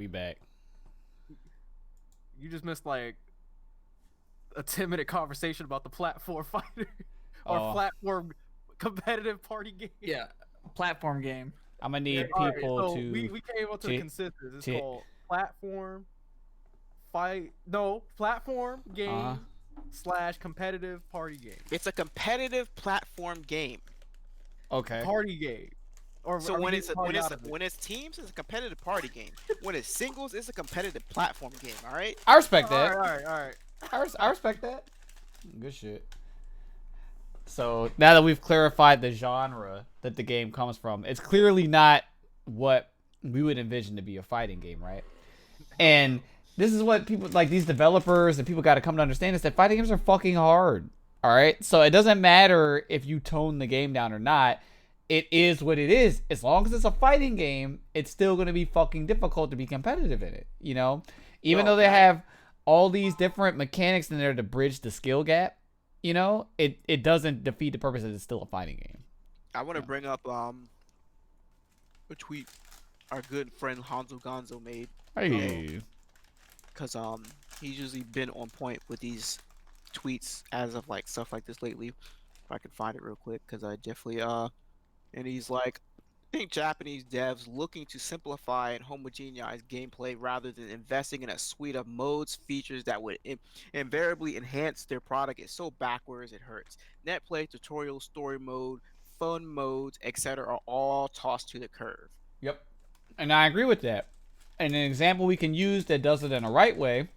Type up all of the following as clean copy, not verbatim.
we back. You just missed like a 10-minute conversation about the platform fighter or Oh, platform competitive party game. Yeah, platform game. I'm gonna Yeah, need all right, people so to. we came up to the to, consensus. It's to called platform platform uh, game slash competitive party game. It's a competitive platform game. okay. Party game. Or So are we when getting it's party out of it? when it's teams, it's a competitive party game. When it's singles, it's a competitive platform game. All right. I respect All that. right, all right, all right. I respect that. Good shit. So now that we've clarified the genre that the game comes from, it's clearly not what we would envision to be a fighting game, right? And this is what people like these developers and people got to come to understand is that fighting games are fucking hard. All right, so it doesn't matter if you tone the game down or not. It is what it is. As long as it's a fighting game, it's still going to be fucking difficult to be competitive in it. You know, even though they have all these different mechanics in there to bridge the skill gap. You know, it doesn't defeat the purpose that it's still a fighting game. I want to bring up a tweet our good friend Hanzo Gonzo made. Hey. Because he's usually been on point with these tweets as of like stuff like this lately. If I can find it real quick, because I definitely and he's like, I think Japanese devs looking to simplify and homogenize gameplay rather than investing in a suite of modes, features that would invariably enhance their product is so backwards it hurts. Net play, tutorial, story mode, fun modes, etc. are all tossed to the curve. Yep. And I agree with that. And an example we can use that does it in a right way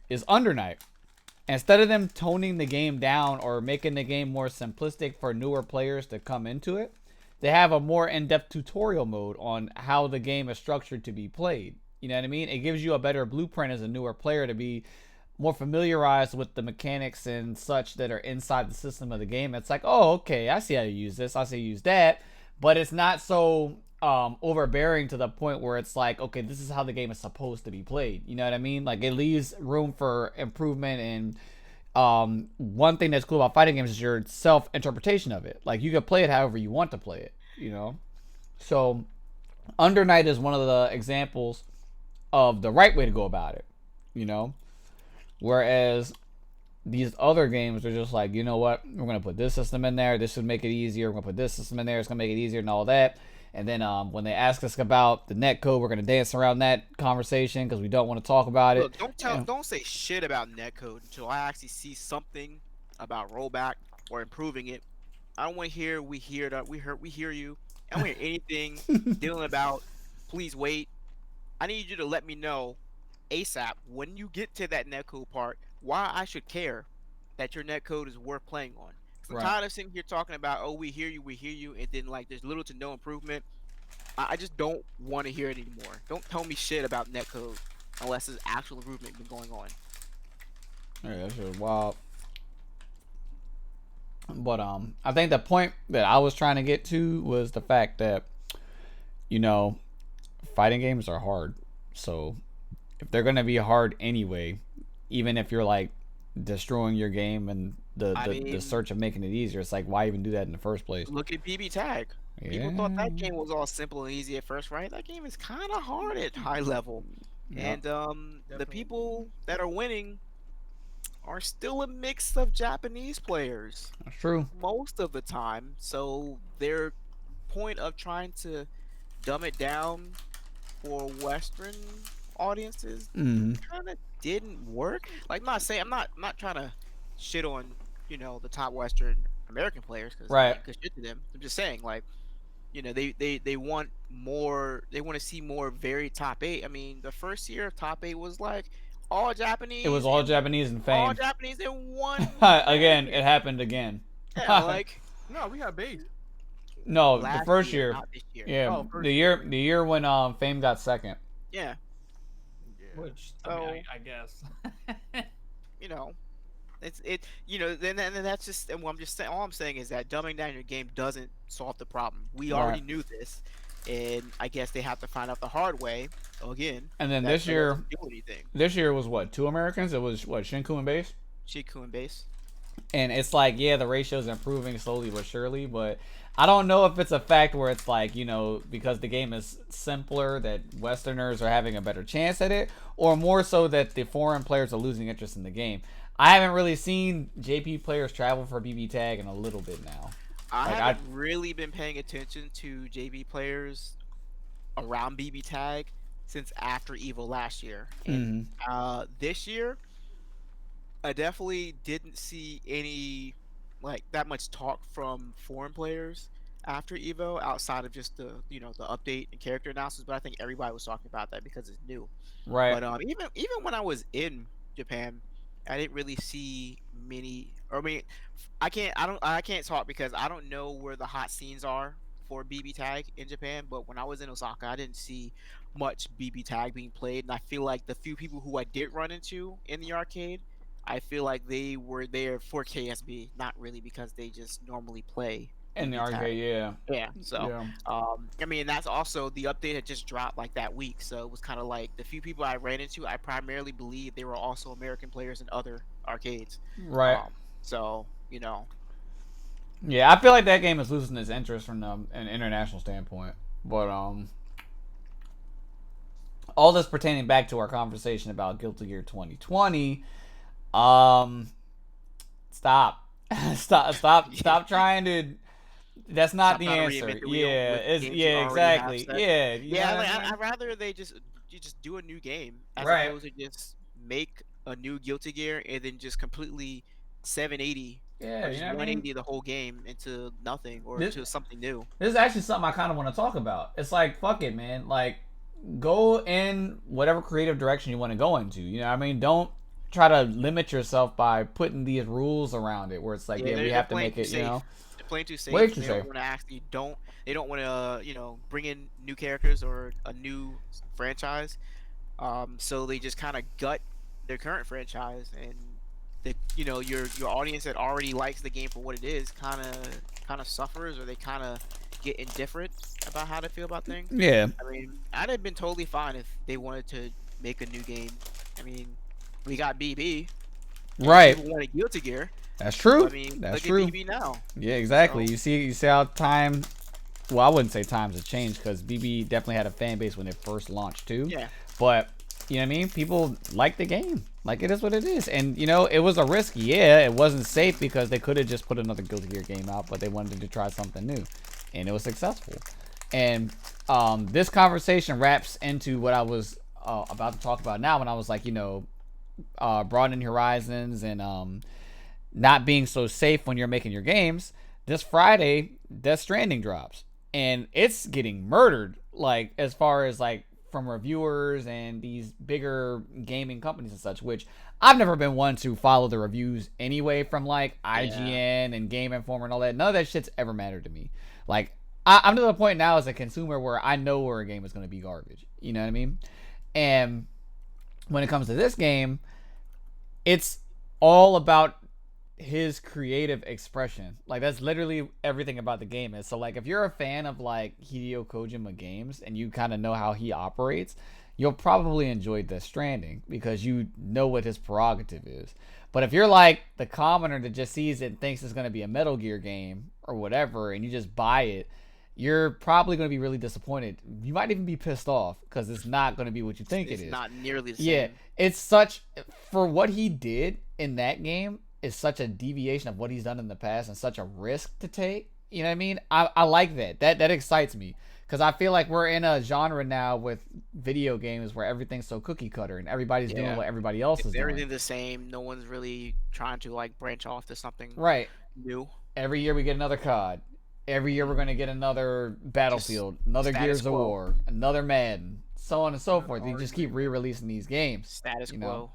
is Under Night. Instead of them toning the game down or making the game more simplistic for newer players to come into it, they have a more in-depth tutorial mode on how the game is structured to be played. You know what I mean? It gives you a better blueprint as a newer player to be more familiarized with the mechanics and such that are inside the system of the game. It's like, oh, okay, I see how to use this. I see how to use that. But it's not so overbearing to the point where it's like, okay, this is how the game is supposed to be played. You know what I mean? Like, it leaves room for improvement. And one thing that's cool about fighting games is your self-interpretation of it. Like, you can play it however you want to play it, you know? So Under Night is one of the examples of the right way to go about it, you know? Whereas these other games are just like, you know what? We're going to put this system in there. This should make it easier. We're going to put this system in there. It's going to make it easier and all that. And then when they ask us about the net code, we're going to dance around that conversation because we don't want to talk about it. Look, don't say shit about netcode until I actually see something about rollback or improving it. I don't want to hear we hear you. I don't want to hear anything dealing about please wait. I need you to let me know ASAP when you get to that netcode part why I should care that your netcode is worth playing on. I'm tired of sitting here talking about, oh, we hear you, and then like there's little to no improvement. I just don't want to hear it anymore. Don't tell me shit about netcode unless there's actual improvement been going on. Yeah, that's just wild. But I think the point that I was trying to get to was the fact that, you know, fighting games are hard. So if they're gonna be hard anyway, even if you're like destroying your game and the search of making it easier, it's like, why even do that in the first place? Look at BB Tag. People thought that game was all simple and easy at first, right? That game is kind of hard at high level. And the people that are winning are still a mix of Japanese players. That's true. Most of the time. So their point of trying to dumb it down for Western audiences kind of didn't work. Like, I'm not trying to shit on, you know, the top Western American players because good shit to them. I'm just saying, like, you know, they want more. They want to see more very top 8. I mean, the first year of top 8 was like all Japanese. It was all Japanese and fame. All Japanese in one. Again, it happened again. Yeah, like no, we had base. No, the first year. Not this year. Yeah, the year when Fame got second. Yeah. Which I guess. You know, you know, then that's just, and what I'm just saying. All I'm saying is that dumbing down your game doesn't solve the problem. We already knew this, and I guess they have to find out the hard way again. And then this year was what, 2 Americans? It was what, Shinku and Base? Shiku and Base. And it's like, yeah, the ratio's improving slowly but surely, but I don't know if it's a fact where it's like, because the game is simpler that Westerners are having a better chance at it, or more so that the foreign players are losing interest in the game. I haven't really seen JP players travel for BB Tag in a little bit now. I haven't really been paying attention to JB players around BB Tag since after Evo last year, and this year I definitely didn't see any like that much talk from foreign players after Evo outside of just the update and character announcements. But I think everybody was talking about that because it's new. Right. But even when I was in Japan, I didn't really see many. Or I mean, I can't talk because I don't know where the hot scenes are for BB Tag in Japan. But when I was in Osaka, I didn't see much BB Tag being played, and I feel like the few people who I did run into in the arcade, I feel like they were there for KSB, not really because they just normally play In the BB Tag. arcade, yeah. Yeah, so Yeah. I mean that's also the update had just dropped like that week, so it was kind of like the few people I ran into, I primarily believe they were also American players in other arcades. Right. So Yeah, I feel like that game is losing its interest from an international standpoint. But all this pertaining back to our conversation about Guilty Gear 2020. Stop, stop trying to. That's not stop the trying to answer. reinvent the wheel Yeah, with it's games you already have exactly. set. Yeah, Yeah, like, I'd rather they just do a new game as Right. opposed to just make a new Guilty Gear and then just completely 780 Yeah, or you just know what I 180 mean? the whole game into nothing or into something new. This is actually something I kind of want to talk about. It's like, fuck it, man. Like, go in whatever creative direction you want to go into. You know what I mean? Don't try to limit yourself by putting these rules around it where it's like, yeah, we have to make it, They're playing too safe. Way too They safe. don't want to actually they don't want to bring in new characters or a new franchise. So they just kind of gut their current franchise, and your audience that already likes the game for what it is kind of suffers, or they kind of get indifferent about how they feel about things. Yeah. I mean, I'd have been totally fine if they wanted to make a new game. I mean, we got BB. Right. People wanted Guilty Gear. That's true. I mean, that's look true. at BB now. Yeah, exactly. So. You see how time. Well, I wouldn't say times have changed because BB definitely had a fan base when it first launched too. Yeah. But you know what I mean? People like the game. Like, it is what it is. And it was a risk. Yeah, it wasn't safe because they could have just put another Guilty Gear game out, but they wanted to try something new, and it was successful. And this conversation wraps into what I was about to talk about now when I was like, broadening horizons and not being so safe when you're making your games. This Friday, Death Stranding drops, and it's getting murdered. Like, as far as like from reviewers and these bigger gaming companies and such, which I've never been one to follow the reviews anyway from like IGN and Game Informer and all that. None of that shit's ever mattered to me. Like, I'm to the point now as a consumer where I know where a game is going to be garbage. You know what I mean? And when it comes to this game, it's all about his creative expression. Like, that's literally everything about the game is. So like, if you're a fan of like Hideo Kojima games and you kind of know how he operates, you'll probably enjoy Death Stranding because you know what his prerogative is. But if you're like the commoner that just sees it and thinks it's going to be a Metal Gear game or whatever, and you just buy it, you're probably going to be really disappointed. You might even be pissed off because it's not going to be what you think it is. It's not nearly the same. Yeah, it's such, for what he did in that game, is such a deviation of what he's done in the past and such a risk to take. You know what I mean? I like that. That excites me because I feel like we're in a genre now with video games where everything's so cookie cutter and everybody's doing what everybody else is doing. Everything the same. No one's really trying to like branch off to something new. Every year we get another COD. Every year we're going to get another Battlefield, another Gears of War, another Madden, so on and so forth. You just keep re-releasing these games. Status quo.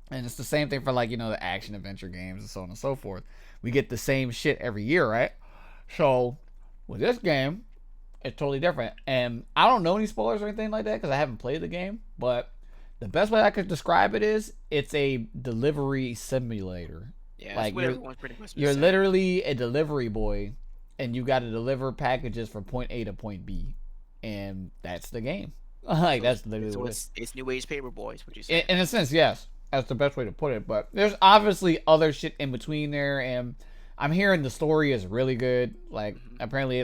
And it's the same thing for like, the action adventure games and so on and so forth. We get the same shit every year, right? So with this game, it's totally different. And I don't know any spoilers or anything like that because I haven't played the game. But the best way I could describe it is it's a delivery simulator. Yeah, like everyone's pretty much you're literally a delivery boy, and you got to deliver packages from point A to point B, and that's the game. Like, that's literally what it's New Age Paper Boys. What you say? In a sense, yes. That's the best way to put it. But there's obviously other shit in between there, and I'm hearing the story is really good. Like apparently,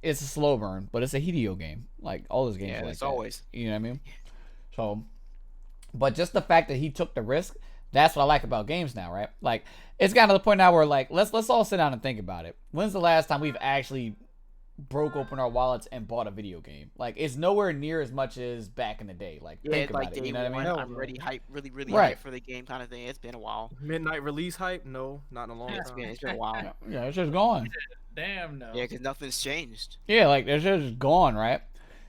it's a slow burn, but it's a Hideo game. Like all those games, are like it's that. always. You know what I mean? So, but just the fact that he took the risk, that's what I like about games now, right? Like it's gotten to the point now where like let's all sit down and think about it. When's the last time we've actually broke open our wallets and bought a video game? Like it's nowhere near as much as back in the day. Like Yeah, think it's about like it. day You know what I one. mean? I'm ready, hype, really Right. hyped for the game kind of thing. It's been a while. Midnight release hype? No, not in a long time. It's been a while. Yeah, it's just gone. Damn no. Yeah, because nothing's changed. Yeah, like it's just gone, right?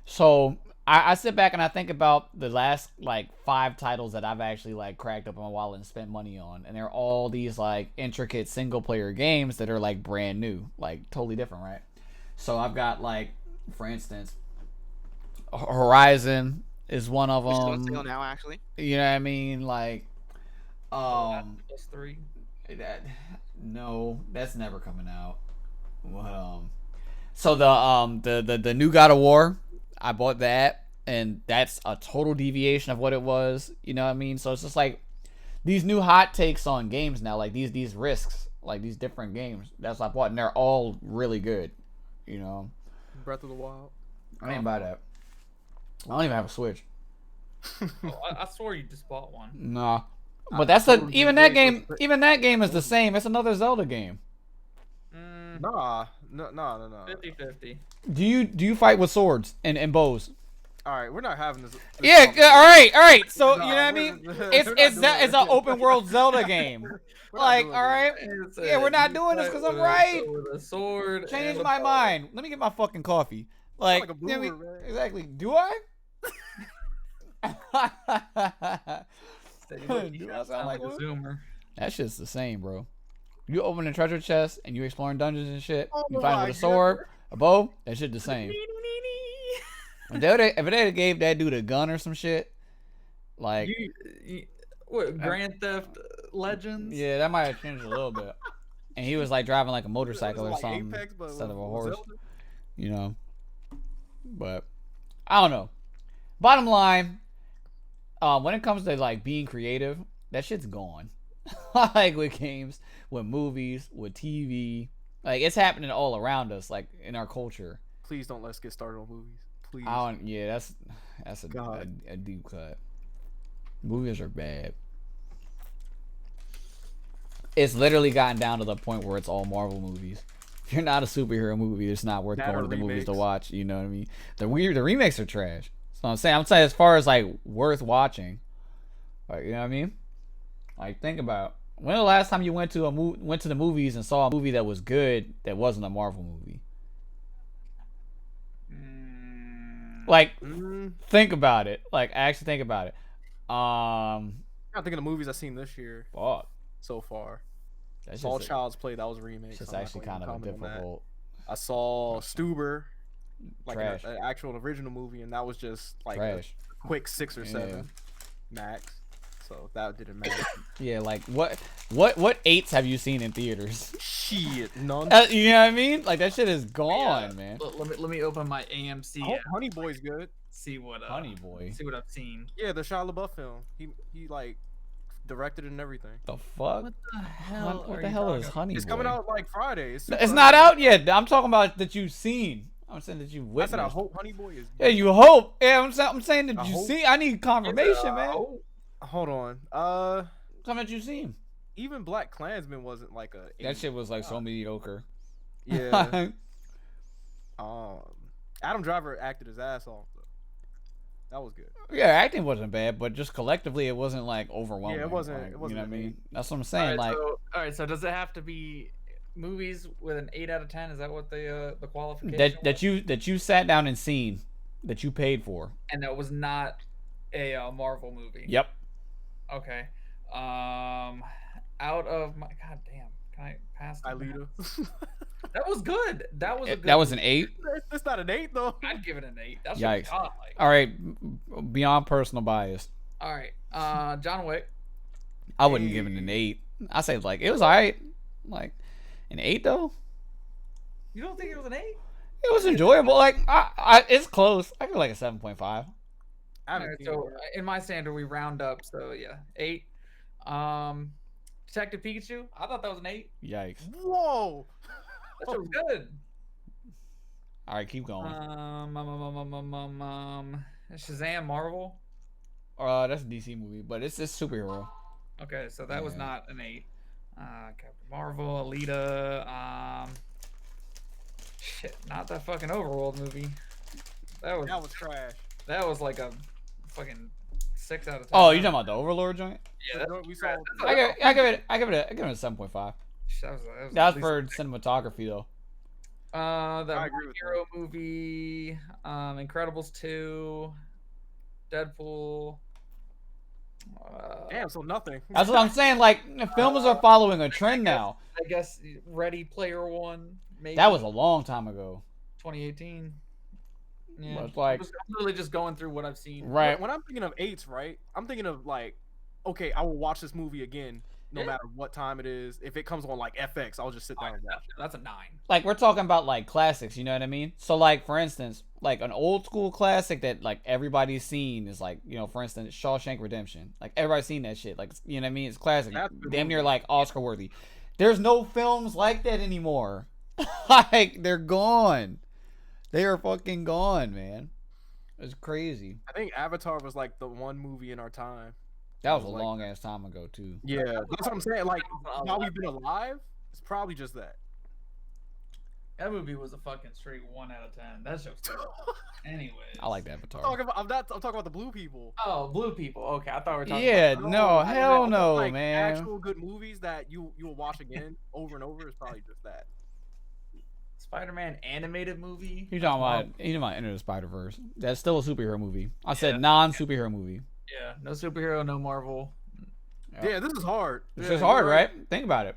So I sit back and I think about the last like 5 titles that I've actually like cracked up on my wallet and spent money on, and they're all these like intricate single player games that are like brand new, like totally different, right? So I've got like, for instance, Horizon is one of It's still them. on sale now, actually. You know what I mean? Like, +3. no, that's never coming out. So the new God of War, I bought that, and that's a total deviation of what it was. You know what I mean? So it's just like these new hot takes on games now, like these risks, like these different games. That's what I bought, and they're all really good. You know, Breath of the Wild. I didn't buy that. I don't even have a Switch. I swore you just bought one. Nah, but that's even that game is the same. It's another Zelda game. No. 50-50. Do you fight with swords and bows? All right, we're not having this. Yeah, all right. So Nah, you know what I we're- mean? we're It's not it's doing it's that. an open world Zelda game. Like, all right, yeah, we're not doing this because I'm right. With a sword. Change and my a- mind. Let me get my fucking coffee. Like, like a you know what I mean? boomer, man. Exactly. Do I? Say, look, Do you I sound like a one? zoomer. That shit's the same, bro. You open a treasure chest and you exploring dungeons and shit. Oh You find my with a sword, a bow. That shit the same. If they gave that dude a gun or some shit, like, What, Grand Theft Legends? yeah, that might have changed a little bit. And he was like driving like a motorcycle or Like something Apex, but instead of a with horse, Zelda? you know. But I don't know. Bottom line, when it comes to like being creative, that shit's gone. Like with games, with movies, with TV, like it's happening all around us, like in our culture. Please don't let's get started on movies. Please. Yeah, that's a deep cut. Movies are bad. It's literally gotten down to the point where it's all Marvel movies. If you're not a superhero movie, it's not worth That going or to the movies to remakes. watch. You know what I mean? The remakes are trash. So I'm saying as far as like worth watching, like you know what I mean? Like think about when the last time you went to the movies and saw a movie that was good that wasn't a Marvel movie. Like think about it. Like actually think about it. I'm thinking of movies I've seen this year Fuck. so far. That's Saw just Child's Play, that was a remake. it's so just I'm not actually gonna kind of a comment on that. difficult. I saw Stuber, like an Trash. actual original movie, and that was just like a Trash. quick 6 or Yeah. 7 max. So that didn't matter. Yeah, like what 8s have you seen in theaters? Shit, none. You know what I mean? Like that shit is gone, man. Let me open my AMC app, Honey Boy's good. see what Honey Boy. see what I've seen. Yeah, the Shia LaBeouf film. He like directed it and everything. The fuck? What the hell? What are the you hell talking is about? Honey It's Boy? coming out like Friday. It's super not early. out yet. I'm talking about that you've seen. I'm saying that you've I witnessed. said I hope Honey Boy is. Yeah, you hope. Yeah, I'm saying that I you hope. see. I need confirmation, man. Hold on. Tell me that you seen. Even Black Klansman wasn't like a. That shit was like so mediocre. Yeah. Adam Driver acted his ass off though. That was good. Yeah, acting wasn't bad, but just collectively it wasn't like overwhelming. Yeah, it wasn't- Like, it wasn't you know what I an mean? That's what I'm saying. Like, all right. So does it have to be movies with an 8 out of 10? Is that what the qualification? that you sat down and seen, that you paid for. And that was not a Marvel movie. Yep. Okay. Out of my goddamn, can I pass? the Alita. That was good. That was a good. That was an 8. That's not an 8 though. I'd give it an 8. That's Yikes. godlike. All right, beyond personal bias, All right. John Wick. I wouldn't give it an 8. I say like it was alright. Like an 8 though. You don't think it was an 8? It was enjoyable. Like it's close. I feel like a 7.5. I haven't Alright, seen so it. in my standard, we round up. So yeah, 8. Detective Pikachu. I thought that was an 8. Yikes. Whoa! That shit was good. All right, keep going. Shazam Marvel. That's a DC movie, but it's this superhero. Okay, so that was Yeah. not an 8. Captain Marvel, Alita. Shit, not that fucking Overworld movie. That was trash. that was like a fucking 6 out of 10. Oh, you talking about the Overlord joint? Yeah, The that, joint we saw. I give it a 7.5. that was That's at for least- cinematography though. the I agree with hero movie, Incredibles 2, Deadpool. Damn, so nothing. That's what I'm saying. Like films are following a trend now. I guess Ready Player One. Maybe That was a long time ago. 2018. Yeah, But it's like- I'm literally just going through what I've seen. Right. When I'm thinking of 8s, right? I'm thinking of like, okay, I will watch this movie again, no Yeah. matter what time it is. If it comes on like FX, I'll just sit down and watch it. That's a 9. Like we're talking about like classics, you know what I mean? So like for instance, like an old school classic that like everybody's seen is like, you know, for instance, Shawshank Redemption. Like everybody's seen that shit. Like, you know what I mean? It's classic. That's a good Damn near movie. like Oscar worthy. There's no films like that anymore. Like they're gone. They are fucking gone, man. It's crazy. I think Avatar was like the one movie in our time. That was a like long ass time ago too. Yeah, that's what I'm saying. Like, was while we've been alive, it's probably just that. That movie was a fucking straight 1 out of 10. That show's good. Anyways. I like Avatar. I'm talking about the blue people. Oh, Blue People. Okay, I thought we were talking Yeah, about no, I hell mean, no, like, man. Actual good movies that you will watch again over and over is probably just that. Spider-Man animated movie. You talking about Into the Spider-Verse. That's still a superhero movie. I said Yeah. non-superhero movie. Yeah, no superhero, no Marvel. Yep. Yeah, this is hard. It's Yeah, just hard, you're right? Think about it.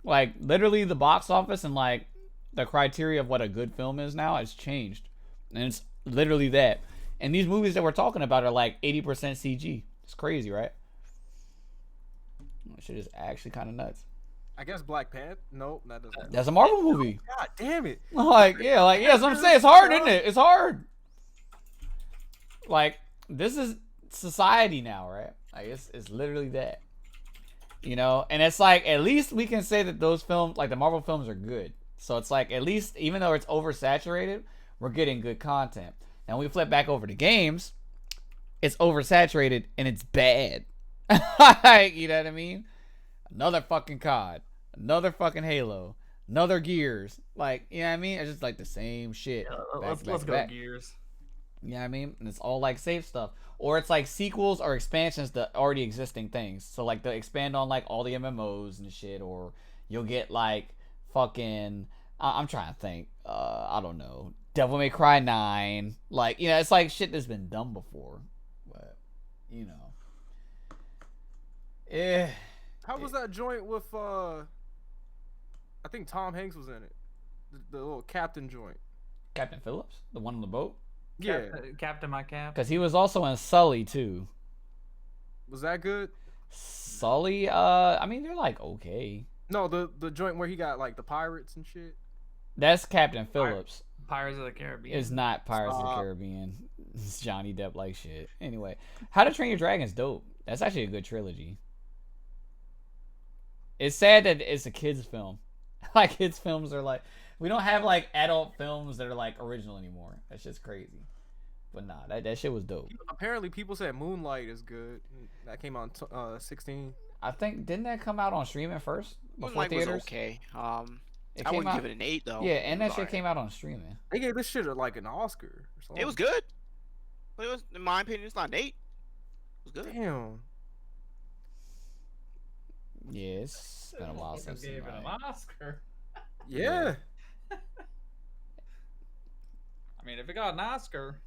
Like literally the box office and like the criteria of what a good film is now has changed. And it's literally that. And these movies that we're talking about are like 80% CG. It's crazy, right? That shit is actually kind of nuts. I guess Black Panther. Nope, that doesn't. That's a Marvel movie. God damn it! Like, yeah, that's what I'm saying. It's hard, isn't it? It's hard. Like, this is society now, right? Like, it's literally that. You know? And it's like, at least we can say that those films, like the Marvel films, are good. So it's like, at least, even though it's oversaturated, we're getting good content. Now, when we flip back over to games, it's oversaturated and it's bad. Like, you know what I mean? Another fucking COD. Another fucking Halo. Another Gears. Like, you know what I mean? It's just like the same shit. Let's back, go back. Gears. You know what I mean? And it's all like safe stuff. Or it's like sequels or expansions to already existing things. So like they'll expand on like all the MMOs and shit. Or you'll get like fucking, I'm trying to think. I don't know. Devil May Cry 9. Like, you know, it's like shit that's been done before. But, you know. Yeah. How was that joint with? I think Tom Hanks was in it. The little captain joint. Captain Phillips? The one on the boat? Yeah, Captain My Cap. Because he was also in Sully, too. was that good? Sully, I mean, they're like okay. No, the joint where he got like the pirates and shit. That's Captain Phillips. Pirates of the Caribbean. It's not Pirates of the Stop. Caribbean. It's Johnny Depp like shit. Anyway, How to Train Your Dragon is dope. That's actually a good trilogy. It's sad that it's a kids film. Like kids films are like, we don't have like adult films that are like original anymore. That's just crazy. But nah, that shit was dope. Apparently, people said Moonlight is good. That came out in 16. I think didn't that come out on streaming first before Moonlight was theaters? okay. It I came wouldn't out, give it an 8 though. yeah, and It that was shit alright. came out on streaming. They gave this shit like an Oscar or something. It was good. But it was, in my opinion, it's not an 8. It was good. Damn. Yeah, it's been a while since. Gave it an like- Oscar. Yeah. I mean, if it got an Oscar,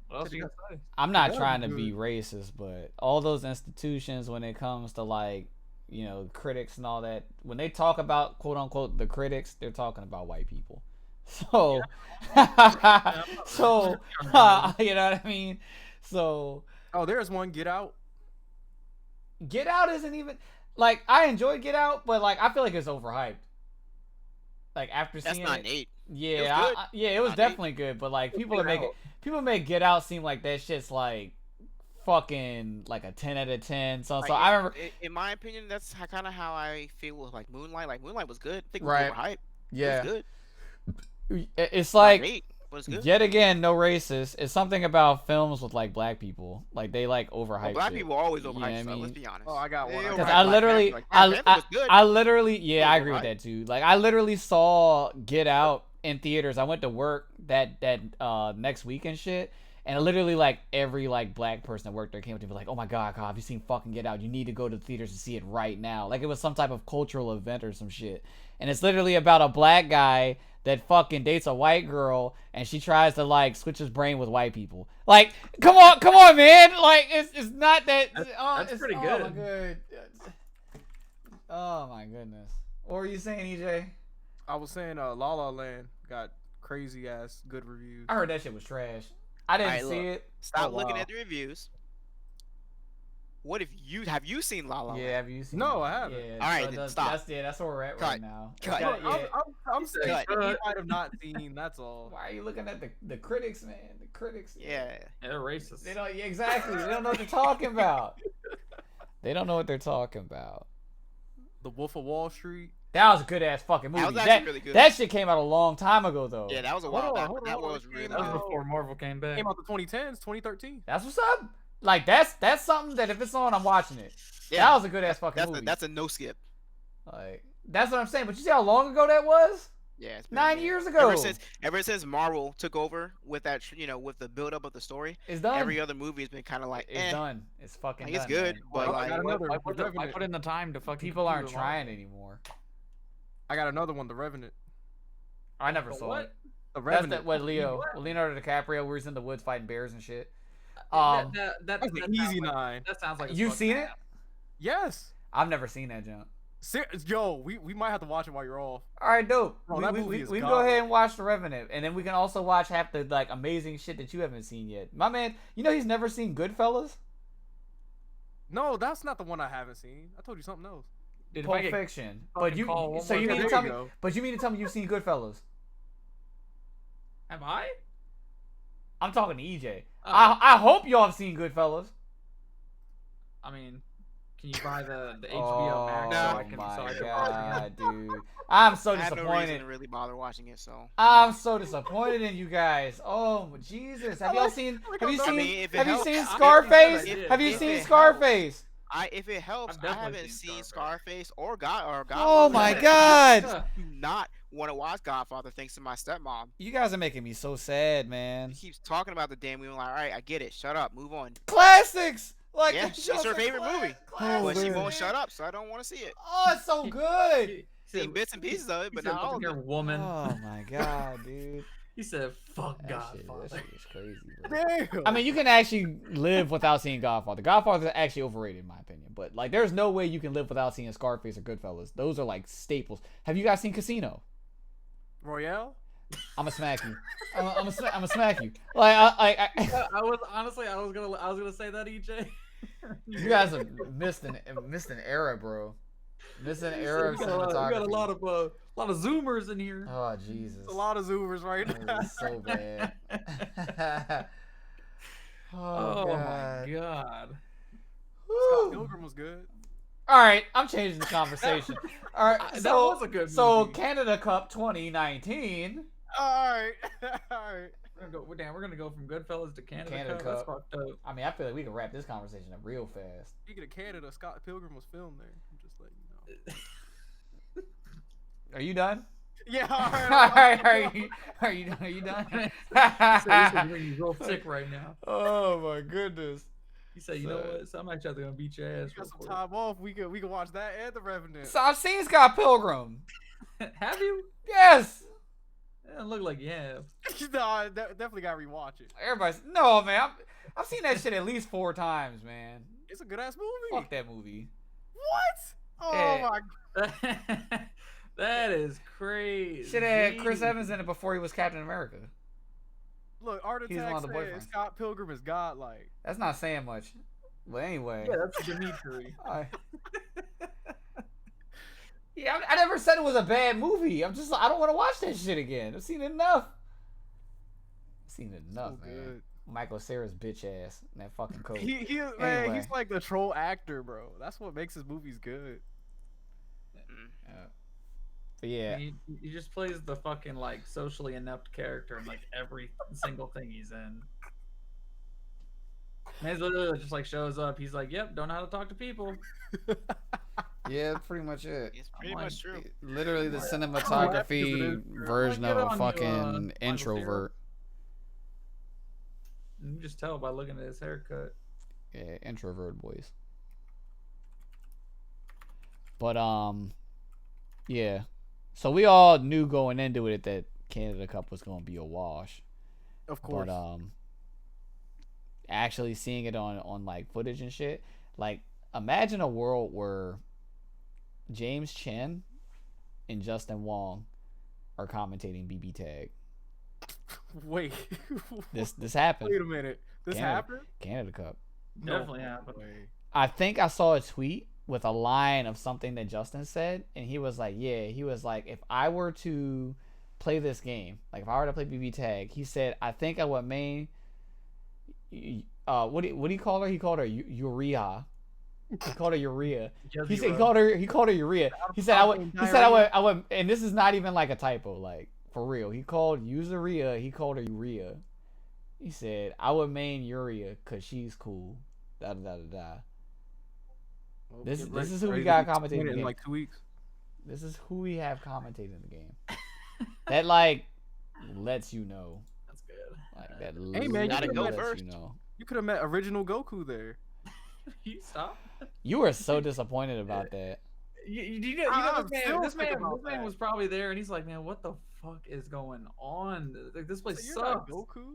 what else you gonna say? I'm not That trying to was be racist, but all those institutions, when it comes to like, you know, critics and all that, when they talk about quote unquote the critics, they're talking about white people. So, so you know what I mean? So, Oh, there's one. Get Out. Get Out isn't even like I enjoyed Get Out, but like I feel like it's overhyped. Like after That's seeing not it, an 8. yeah, It was good. yeah, it was Not an 8. definitely good, but like people are people make Get Out seem like that shit's like fucking like a 10 out of 10. So Like, so I remember. in my opinion, that's kind of how I feel with like Moonlight. Like Moonlight was good. I think it was Right. overhyped. It was Yeah. good. It's Not like great, but it's good. yet again no racist. It's something about films with like black people. Like they like overhype. Well, black shit. people always You know overhype what I stuff. mean? Let's be honest. Oh, I got one. They Because overhype I Black literally, Panther. Like, Black Panther was good. I literally, yeah, It I was agree with overhyped. that too. Like, I literally saw Get Out in theaters. I went to work that next week and shit, and literally like every like black person that worked there came up to me like, "Oh my god, Kyle, have you seen fucking Get Out? You need to go to the theaters to see it right now." Like it was some type of cultural event or some shit, and it's literally about a black guy that fucking dates a white girl, and she tries to like switch his brain with white people. Like, come on, man! Like, it's not that. That's it's, pretty oh good. my god. Oh my goodness. What were you saying, EJ? I was saying La La Land got crazy ass good reviews. I heard that shit was trash. I didn't Alright, see look. it. Stop Oh, looking wow. at the reviews. What if you have you seen La La Land? Yeah, have you seen No, it? I haven't. Yeah, Alright, so then stop. That's where we're at Cut. right now. Cut. Yeah, Look, yeah. I'm saying Cut. he might have not seen. That's all. Why are you looking at the critics, man? The critics. Yeah. Yeah, they're racist. They don't. Yeah, exactly. They don't know what they're talking about. They don't know what they're talking about. The Wolf of Wall Street. That was a good ass fucking movie. That was actually really good. That shit came out a long time ago though. Yeah, that was a Hold while on, back. hold But that on, was it really came That was out- good. before Marvel came back. Came out the 2010s, 2013. That's what's up. Like that's something that if it's on, I'm watching it. Yeah. That was a good ass fucking That's movie. that's a no skip. Like that's what I'm saying. But you see how long ago that was? Yeah, it's been 9 good. years ago. Ever since Marvel took over with that, with the build up of the story, It's done. every other movie has been kind of like, It's done. It's fucking Like, it's done, good, man. but, I like, got another. Why The put, why Revenant. put in the time to fucking people aren't compute them all? trying anymore. I got another one. The Revenant. I never The saw what? it. The That's Revenant. that what Leo What? Leonardo DiCaprio where he's in the woods fighting bears and shit. That That's an sounds easy like, 9. That sounds like a You fucking seen it? app. Yes. I've never seen that jump. Yo, we might have to watch it while you're off. All right, dope. Bro, we that we, movie we, is we can god. go ahead and watch The Revenant, and then we can also watch half the like amazing shit that you haven't seen yet. My man, you know he's never seen Goodfellas. No, that's not the one I haven't seen. I told you something else. Dude, if Pulp I get Fiction. But fucking you call one so more you time- mean to There tell you me? go. But you mean to tell me you've seen Goodfellas? Have I? I'm talking to EJ. Oh. I hope y'all have seen Goodfellas. I mean, can you buy the HBO Oh Max No. so I can my so I can watch it? god, dude! I'm so I had no reason disappointed. to really bother watching it. So I'm so disappointed in you guys. Oh Jesus! Have I y'all like- seen? I like Have you how seen? I mean, if it Have you helps- seen I- Scarface? if- Have you if seen it helps- Scarface? if it helps, I've I definitely haven't seen seen Scarface. Scarface or Godfather. Oh my I god! do not want to watch Godfather thanks to my stepmom. You guys are making me so sad, She man. keeps talking about the damn movie. I'm like, all right, I get it. Shut up. Move on. Classics. Like Yeah, the it's shows her are favorite movie. classics. But she man. won't shut up, so I don't want to see it. Oh, it's so good. He Seen said, bits and pieces of it, he but said, not all "Look of at it. woman." Oh my god, dude. He said, "Fuck That Godfather." shit is crazy, bro. Damn. I mean, you can actually live without seeing Godfather. Godfather is actually overrated, in my opinion. But like, there's no way you can live without seeing Scarface or Goodfellas. Those are like staples. Have you guys seen Casino? Royale. I'ma smack you. I'ma smack you. Like, I I was honestly, I was gonna say that, EJ. you guys have missed an era, bro. Missed an era of We cinematography. got a lot of zoomers in here. Oh Jesus. It's a lot of zoomers right That now. was so bad. Oh, God. my god. Scott Woo. Pilgrim was good. All right, I'm changing the conversation. All right, That so was a good so movie. Canada Cup 2019. All right, all right. We're gonna go from Goodfellas to Canada, Canada Cup. That's Cup. fucked up. I mean, I feel like we can wrap this conversation up real fast. Speaking of Canada, Scott Pilgrim was filmed there. I'm just letting you know. Are you done? Yeah, all All right. right, are you done? He said he's real sick right now. Oh my goodness. He said, "You know what? So I'm actually gonna beat your ass." Got real some quick." time off. We can watch that and The Revenant. So I've seen Scott Pilgrim. Have you? Yes. It doesn't look like you have. No, I definitely gotta rewatch it. Everybody's no man. I've seen that shit at least 4 times, man. It's a good ass movie. Fuck that movie. What? Oh Yeah. my. That is crazy. Shit had Chris Evans in it before he was Captain America. Look, Art He's one Attack of the said boyfriends. Scott Pilgrim is godlike. That's not saying much. But anyway. Yeah, that's Dimitri. Yeah, I never said it was a bad movie. I don't want to watch that shit again. I've seen it enough. Seen enough, So man. good. Michael Cera's bitch ass in that fucking coat. Man, Anyway. he's like the troll actor, bro. That's what makes his movies good. But yeah, He just plays the fucking like socially inept character in like every single thing he's in. And he's literally just like shows up. He's like, "Yep, don't know how to talk to people." yeah, that's pretty much it. It's I'm pretty like, much true. Literally the Like, cinematography version Like, of good a on you, fucking Michael introvert. You can just tell by looking at his haircut. Yeah, introvert boys. But yeah. So we all knew going into it that Canada Cup was going to be a wash. Of course. But actually seeing it on like footage and shit, like imagine a world where James Chen and Justin Wong are commentating BB Tag. Wait. This happened. Wait a minute. This Canada, happened? Canada Cup. Definitely happened. Way. I think I saw a tweet with a line of something that Justin said, and he was like, if I were to play this game, like if I were to play BB Tag, he said, I think I would main what do you call her? He called her Urea. He called her Urea. He said he called her Urea. He said I would and this is not even like a typo, like for real. He called Urea, he called her Urea. He said I would main Urea cause she's cool. Da da da da. Well, This get ready- is who we ready to got be commentating in disappointed the in game. like 2 weeks. This is who we have commentating in the game. That like lets you know. That's good. Like that Hey, man, you literally gotta go lets first. you know. You could have met original Goku there. You stop. You were so disappointed about that. You know I'm this still man. This thinking man, about this man that. was probably there, and he's like, "Man, what the fuck is going on? Like, this place So you're not sucks." Goku?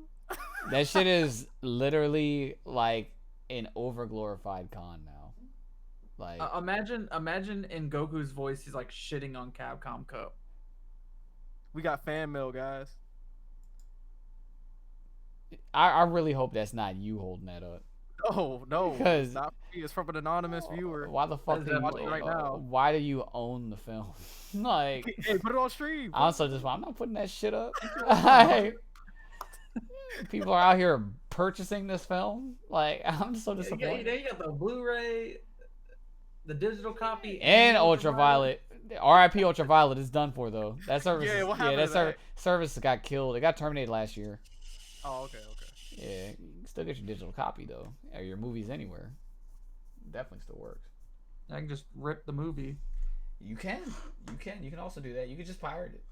That shit is literally like an overglorified con now. Like Imagine in Goku's voice, he's like shitting on Capcom Cup. We got fan mail, guys. I really hope that's not you holding that up. Oh no, Because- it's not me. It's from an anonymous viewer. Why the fuck Is do that you watching right now? Why do you own the film? Like Hey, put it on stream. I also just I'm not putting that shit up. Like, people are out here purchasing this film. Like I'm so disappointed. You got the Blu-ray, the digital copy, And Ultraviolet. RIP Ultraviolet is done for though. That service, Yeah, what happened to that? service got killed. It got terminated last year. Oh, okay. Yeah, you can still get your digital copy though, or your movies anywhere. Definitely still works. I can just rip the movie. You can also do that. You can just pirate it.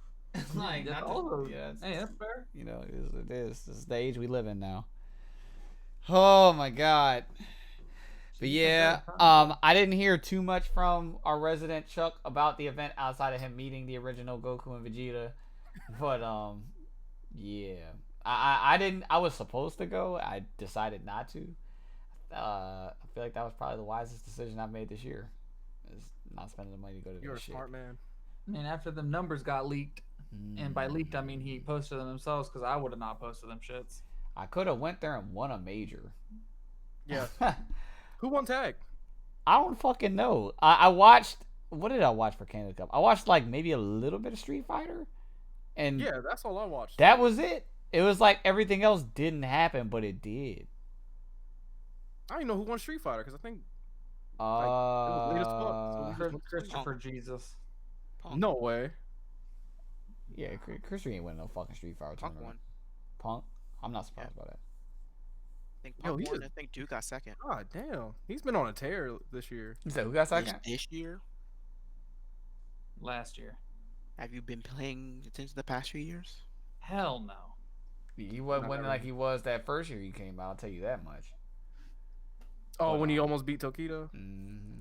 Like That's not all to- of it. yeah, Hey, that's fair. you know, it is. This is the age we live in now. Oh my god. But yeah, I didn't hear too much from our resident Chuck about the event outside of him meeting the original Goku and Vegeta. But yeah. I didn't. I was supposed to go. I decided not to. I feel like that was probably the wisest decision I've made this year. Is not spending the money to go to You're a that shit. smart man. I mean, after the numbers got leaked, and by leaked I mean he posted them themselves, because I would have not posted them shits. I could have went there and won a major. Yeah. Who won tag? I don't fucking know. I watched. What did I watch for Canada Cup? I watched like maybe a little bit of Street Fighter, and Yeah, that's all I watched. that was it. It was like everything else didn't happen, but it did. I don't even know who won Street Fighter because I think it was late as fuck. So we just went to sleep. Christopher Jesus. Punk. No way. Yeah, Chris ain't winning no fucking Street Fighter Punk tournament. won. Punk? I'm not surprised by that. I think Yo, Punk he's won. a- I think Duke got second. God damn. He's been on a tear this year. You said who got second? This year, Last year. have you been playing attention the past few years? Hell no. He wasn't Not winning really. like he was that first year he came out. I'll tell you that much. Oh, Hold when he on. almost beat Tokido? Mm-hmm.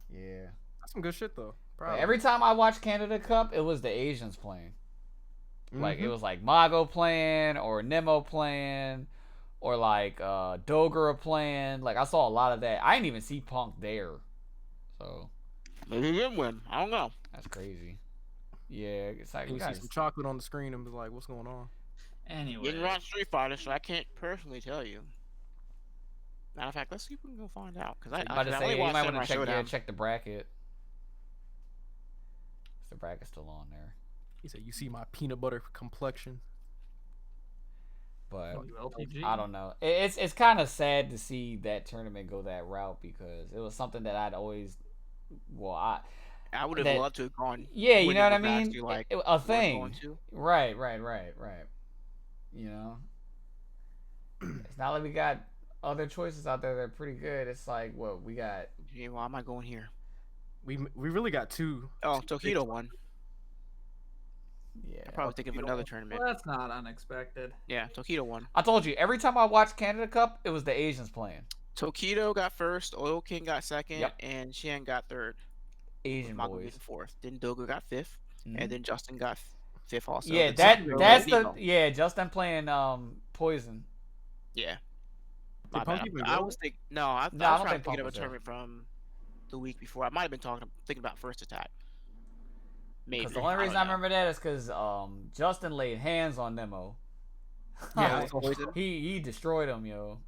Yeah. That's some good shit though. But Proud. every time I watched Canada Cup, it was the Asians playing. Like it was like Mago playing or Nemo playing or like Dogura playing. Like I saw a lot of that. I didn't even see Punk there. So Maybe he didn't win. I don't know. that's crazy. Yeah, it's like And we you see got some chocolate on the screen and be like, what's going on? Anyway. Didn't watch Street Fighter, so I can't personally tell you. Matter of fact, let's see if we can go find out. Because I'm about to I say only you watched might want to Samurai Showdown. check the bracket. Is the bracket still on there? He said, you see my peanut butter complexion. But LTG. I don't know. It's kind of sad to see that tournament go that route because it was something that I'd always, well, I would have that loved to have gone yeah, you when know it what I was mean. actually like A worth going thing, to. right. You know, it's not like we got other choices out there that are pretty good. It's like what we got. Yeah, why am I going here? We really got two. Oh, Tokido won. Yeah, I probably think of another tournament. Well, that's not unexpected. Yeah, Tokido won. I told you every time I watched Canada Cup, it was the Asians playing. Tokido got first, Oil King got second, Yep. and Xian got third. Asian Mako boys. getting fourth. Then Doga got 5th, Mhm. and then Justin got fifth also. Yeah, Then that's Nemo. the Justin playing Poison. Yeah. Did My Punk bad. even I go? was thinking no, I No, I was don't trying think to think Punk of a was there. tournament from the week before. I might have been thinking about First Attack. Maybe. Because the only reason I don't know. remember that is because Justin laid hands on Nemo. Yeah, Oh, Poison. he destroyed him, yo.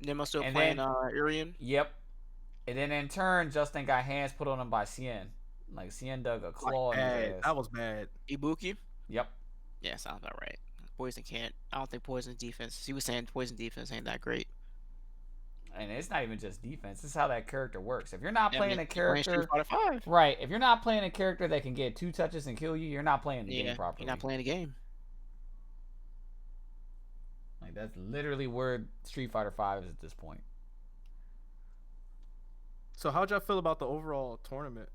Nemo still And playing then- Urian. Yep. And then in turn, Justin got hands put on him by Cien. Like Cien dug a claw in his Bad. ass. That was bad. Ibuki. Yep. Yeah, sounds about right. Poison can't. I don't think Poison's defense. He was saying Poison defense ain't that great. And it's not even just defense. It's how that character works. If you're not Yeah, I playing mean, a he playing character, Street Fighter 5. right? If you're not playing a character that can get 2 touches and kill you, you're not playing the Yeah, game properly. you're not playing the game. Like that's literally where Street Fighter 5 is at this point. So how'd y'all feel about the overall tournament?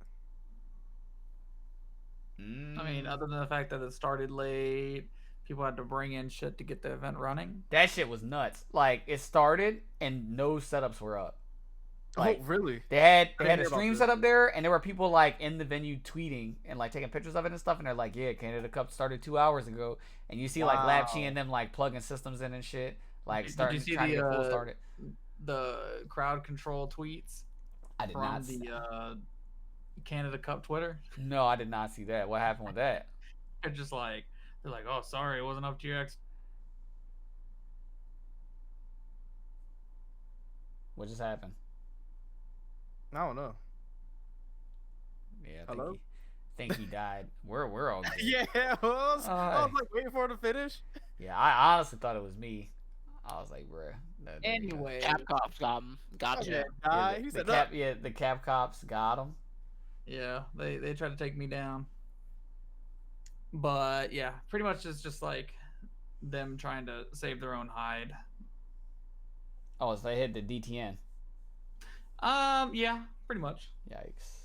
I mean, other than the fact that it started late, people had to bring in shit to get the event running. that shit was nuts. Like it started and no setups were up. Like oh, really? they had I didn't a hear about stream this. set up there, and there were people like in the venue tweeting and like taking pictures of it and stuff. And they're like, "Yeah, Canada Cup started 2 hours ago," and you see like Lapchi Wow. and them like plugging systems in and shit, like Did you starting see trying to the, get full started. The crowd control tweets I did from not. See, the Canada Cup Twitter. no, I did not see that. What happened with that? They're just like, "Oh, sorry, it wasn't up to your ex." What just happened? I don't know. Yeah, I Hello? think he died. We're all good. Yeah, I was like waiting for it to finish. Yeah, I honestly thought it was me. I was like, bruh. no, there you go. Anyway, Capcom's got him. Gotcha. Yeah, Yeah, die. the, He the said, cap, yeah, the cap cops got him. yeah, they tried to take me down. But yeah, pretty much it's just like them trying to save their own hide. Oh, so they hit the DTN. Yeah, pretty much. Yikes.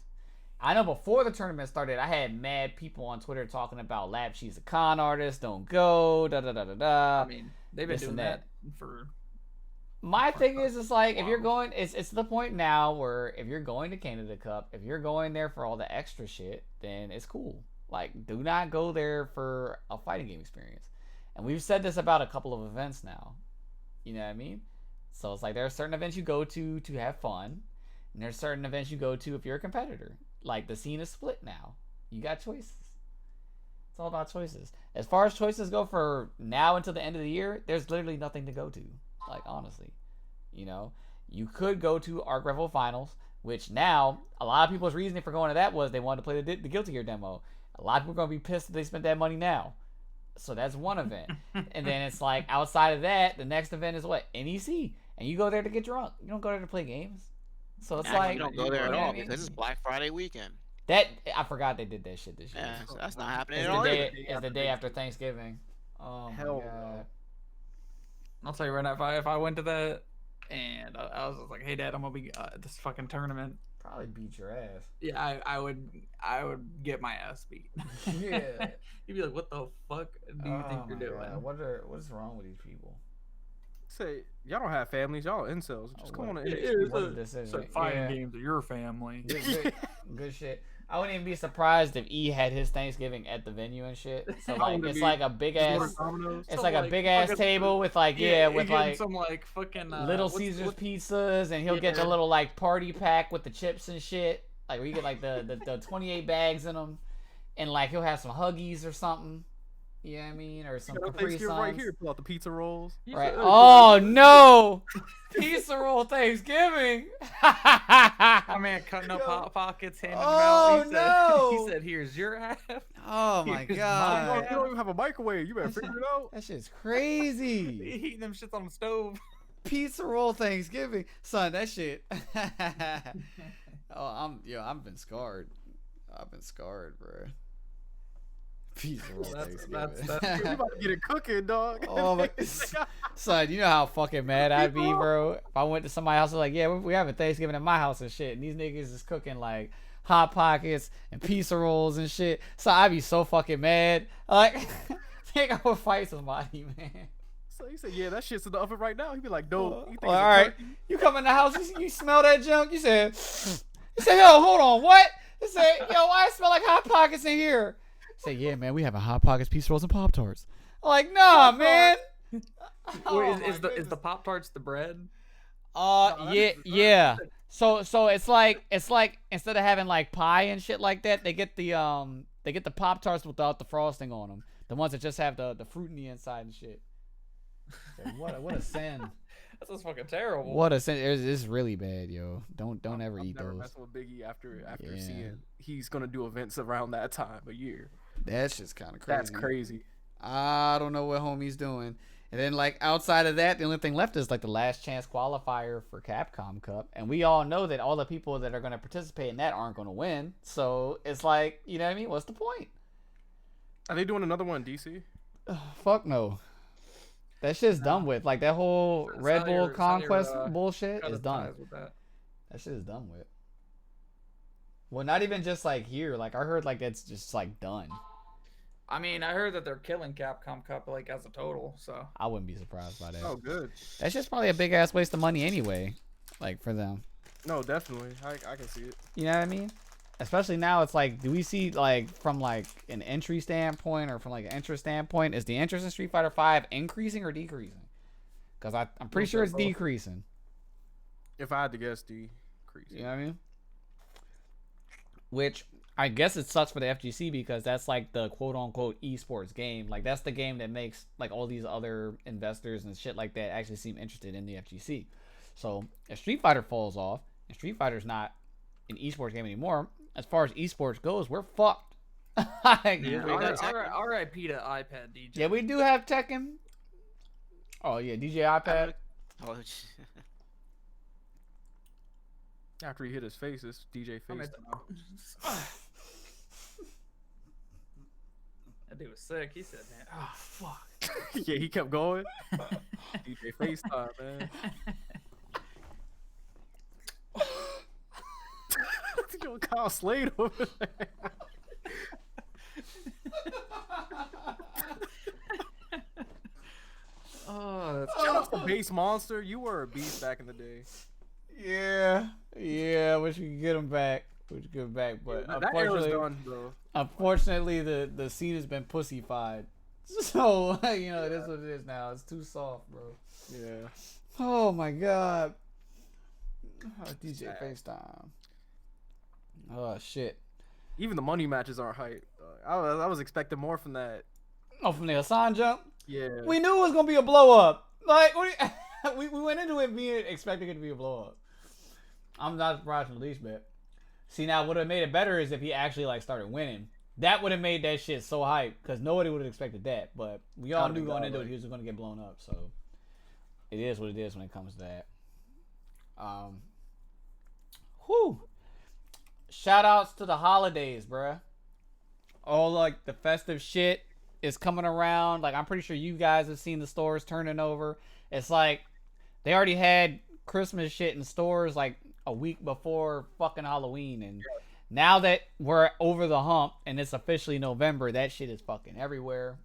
I know before the tournament started, I had mad people on Twitter talking about Lapchi's a con artist, don't go, da da da da da. I mean, they've been this doing and that for. My thing is, it's like, if Wow. you're going, it's the point now where if you're going to Canada Cup, if you're going there for all the extra shit, then it's cool. Like, do not go there for a fighting game experience. And we've said this about a couple of events now. You know what I mean? So it's like there are certain events you go to have fun, and there's certain events you go to if you're a competitor. Like the scene is split now. You got choices. It's all about choices. As far as choices go for now until the end of the year, there's literally nothing to go to. Like honestly, you know, you could go to Arc Revel Finals, which now a lot of people's reasoning for going to that was they wanted to play the Guilty Gear demo. A lot of people are gonna be pissed that they spent that money now. So that's one event. And then it's like outside of that, the next event is what? NEC. And you go there to get drunk. You don't go there to play games. So it's Actually, like you don't go there at you know all what I mean? because it's Black Friday weekend. That I forgot they did that shit this year. Yeah, so that's not happening It's at the all. day. either. It's the day after Thanksgiving. Oh my Hell god. I'll tell you right now, if I went to that and I was just like, "Hey, Dad, I'm gonna be at this fucking tournament." Probably beat your ass. Yeah, I would get my ass beat. Yeah. You'd be like, "What the fuck do you think Oh you're my doing?" God. What's wrong with these people? Say, y'all don't have families. Y'all are incels. Just Oh, come on what- to Yeah, NXT. it's What a a- decision. So fighting Yeah. games are your family. Good shit. I wouldn't even be surprised if E had his Thanksgiving at the venue and shit. So I like wouldn't it's be. like a big Just ass. order Domino's. It's Some, like a like, big ass fucking- table with like with getting like some like fucking Little what's- Caesars what's- pizzas, and he'll get the Yeah. little like party pack with the chips and shit. Like where you get like the 28 bags in them, and like he'll have some Huggies or something. You know what I mean? Or some You got Capri Thanksgiving right Suns. here. Pull out the pizza rolls. He Right. said, Oh no! Pizza roll Thanksgiving. I My man cutting up Yo. hot pockets, handing them Oh, out. He no. Said, "Here's your half." Oh my Here's god. my You don't even have a microwave. You better That shit- figure it out. That shit's crazy. Heating them shits on the stove. Pizza roll Thanksgiving, son. That shit. I've been scarred. I've been scarred, bro. Pizza roll Thanksgiving. We about to get it cooking, dog. Oh my, son, you know how fucking mad I'd be, bro. If I went to somebody's house, like, yeah, we having Thanksgiving at my house and shit, and these niggas is cooking like hot pockets and pizza rolls and shit. So I'd be so fucking mad. Like, think I would fight somebody, man. So he said, "Yeah, that shit's in the oven right now." He'd be like, "No." You think Well, it's a all right, turkey? you come in the house, you smell that junk. You said, yo, hold on, what? You said, yo, why I smell like hot pockets in here? Say, yeah, man, we having hot pockets, pizza rolls, and Pop Tarts. Like, nah, man. Wait, is the Pop Tarts the bread? No, that Yeah, is dessert. yeah. So it's like instead of having like pie and shit like that, they get the Pop Tarts without the frosting on them. The ones that just have the fruit in the inside and shit. So what a sin. That sounds fucking terrible. What a sin. It's really bad, yo. Don't ever I'm eat never those. messing with Biggie after Yeah. seeing he's gonna do events around that time a year. That's just kind of crazy. That's crazy. I don't know what homie's doing. And then, like, outside of that, the only thing left is, like, the last chance qualifier for Capcom Cup. And we all know that all the people that are going to participate in that aren't going to win. So, it's like, you know what I mean? What's the point? Are they doing another one in DC? Fuck no. That shit's done with. Like, that whole Sell Red Bull your- Conquest sell your, bullshit cut is his done. ties with that. That shit is done with. Well, not even just, like, here. Like, I heard, like, it's just, like, done. I mean, I heard that they're killing Capcom Cup like as a total. So I wouldn't be surprised by that. Oh, good. That's just probably a big-ass waste of money anyway. Like, for them. No, definitely. I can see it. You know what I mean? Especially now, it's like, do we see, like, from, like, an entry standpoint or from, like, an interest standpoint, is the interest in Street Fighter V increasing or decreasing? Because I'm pretty sure it's decreasing. If I had to guess, decrease. You know what I mean? Which, I guess it sucks for the FGC because that's, like, the quote-unquote esports game. Like, that's the game that makes, like, all these other investors and shit like that actually seem interested in the FGC. So, if Street Fighter falls off, and Street Fighter's not an esports game anymore, as far as esports goes, we're fucked. Like, yeah, we got Tekken. R.I.P. to iPad DJ. yeah, we do have Tekken. Oh, yeah, DJ iPad. Oh, After he hit his face, it's DJ I mean, face. that dude was sick. He said, "Man, oh fuck." Yeah, he kept going. DJ FaceTime, man. Yo, Kyle Slade over there. Oh, that's Shout out to Base Monster. You were a beast back in the day. Yeah, I wish we could get him back. But That era's done, bro. unfortunately, the scene has been pussified. So, you know, it is what it is now. It's too soft, bro. Yeah. Oh, my God. Oh, DJ FaceTime. Oh, shit. Even the money matches aren't hype. I was expecting more from that. Oh, from the Hassan jump? Yeah. We knew it was going to be a blow-up. Like, we went into it being expecting it to be a blow-up. I'm not surprised in the least bit. See, now, what would have made it better is if he actually, like, started winning. That would have made that shit so hype, because nobody would have expected that. But we all knew going into it he was going to get blown up, so it is what it is when it comes to that. Whew. Shout outs to the holidays, bruh. All, like, the festive shit is coming around. Like, I'm pretty sure you guys have seen the stores turning over. It's like, they already had Christmas shit in stores, like, a week before fucking Halloween, and now that we're over the hump and it's officially November, that shit is fucking everywhere.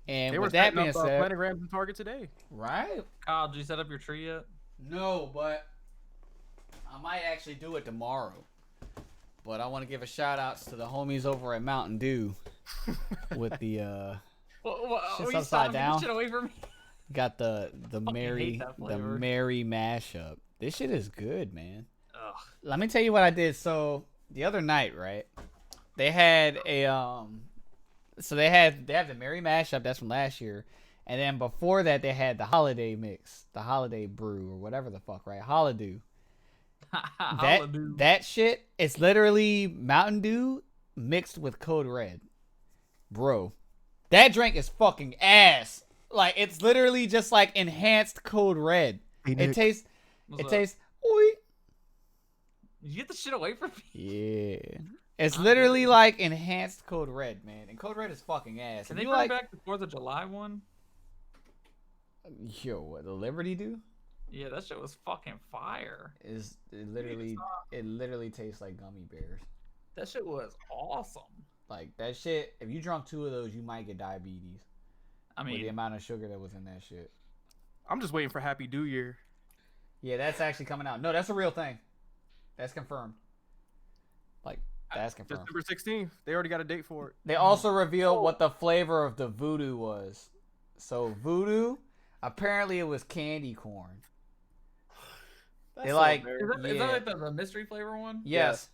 And They were with that setting being up said, planograms in Target today. right? Kyle, did you set up your tree yet? No, but I might actually do it tomorrow. But I want to give a shout outs to the homies over at Mountain Dew with the shit's upside down. Shit away from me. Got the Fucking merry hate that the flavor. merry mashup. This shit is good, man. Ugh. Let me tell you what I did. So the other night, right? They had a so they have the merry mashup, that's from last year, and then before that they had the holiday mix, the holiday brew or whatever the fuck, right? Holiday. Hallelujah. That shit is literally Mountain Dew mixed with Code Red. Bro, that drink is fucking ass. Like, it's literally just like enhanced Code Red. Hey, It Nick. tastes, What's it up? tastes, oi. Did you get the shit away from me? Yeah. It's I'm literally good. like enhanced Code Red, man. And Code Red is fucking ass. Can If they you bring like, back the 4th of July one? yo, what the Liberty do? Yeah, that shit was fucking fire. Is it literally tastes like gummy bears. That shit was awesome. Like that shit. If you drunk 2 of those, you might get diabetes. I With the mean, amount of sugar that was in that shit. I'm just waiting for Happy New Year. Yeah, that's actually coming out. No, that's a real thing. That's confirmed. Like, that's confirmed. December 16th. They already got a date for it. They also revealed what the flavor of the voodoo was. So voodoo, apparently it was candy corn. That's They so like, American. is yeah. that like the mystery flavor one? Yes.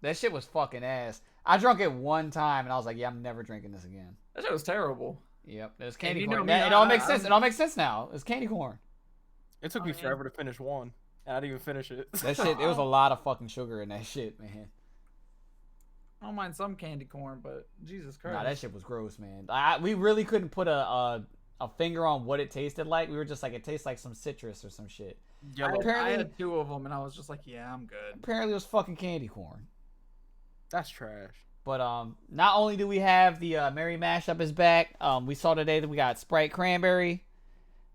That shit was fucking ass. I drunk it one time and I was like, yeah, I'm never drinking this again. That shit was terrible. Yep, it was candy you know corn. me, It all I- makes sense. I'm- It all makes sense now. It's candy corn. It took me yeah. forever to finish one, and I didn't even finish it. That shit, it was a lot of fucking sugar in that shit, man. I don't mind some candy corn, but Jesus Christ. Nah, that shit was gross, man. We really couldn't put a finger on what it tasted like. We were just like, it tastes like some citrus or some shit. I Yellow. had, Apparently- I had 2 of them, and I was just like, yeah, I'm good. Apparently, it was fucking candy corn. That's trash. But not only do we have the Merry Mashup is back, we saw today that we got Sprite Cranberry.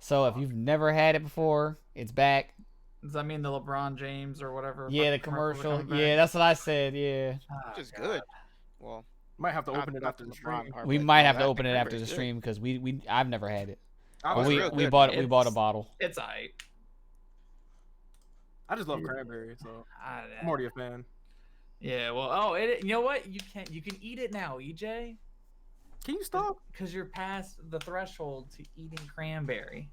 So if you've never had it before, it's back. Does that mean the LeBron James or whatever? Yeah, the fucking commercial. coming back? Yeah, that's what I said. Yeah, Ah, Which is God. good. Well, Might have to not- open it not after the LeBron stream. part, we but might no, have to that open it after cranberry's the good. stream because I've never had it. I, But was we real we good. bought we bought a It's- bottle. It's alright. I just love cranberry, so I- I'm already a fan. Yeah, well, you know what? You can eat it now, EJ, Can you stop? because you're past the threshold to eating cranberry.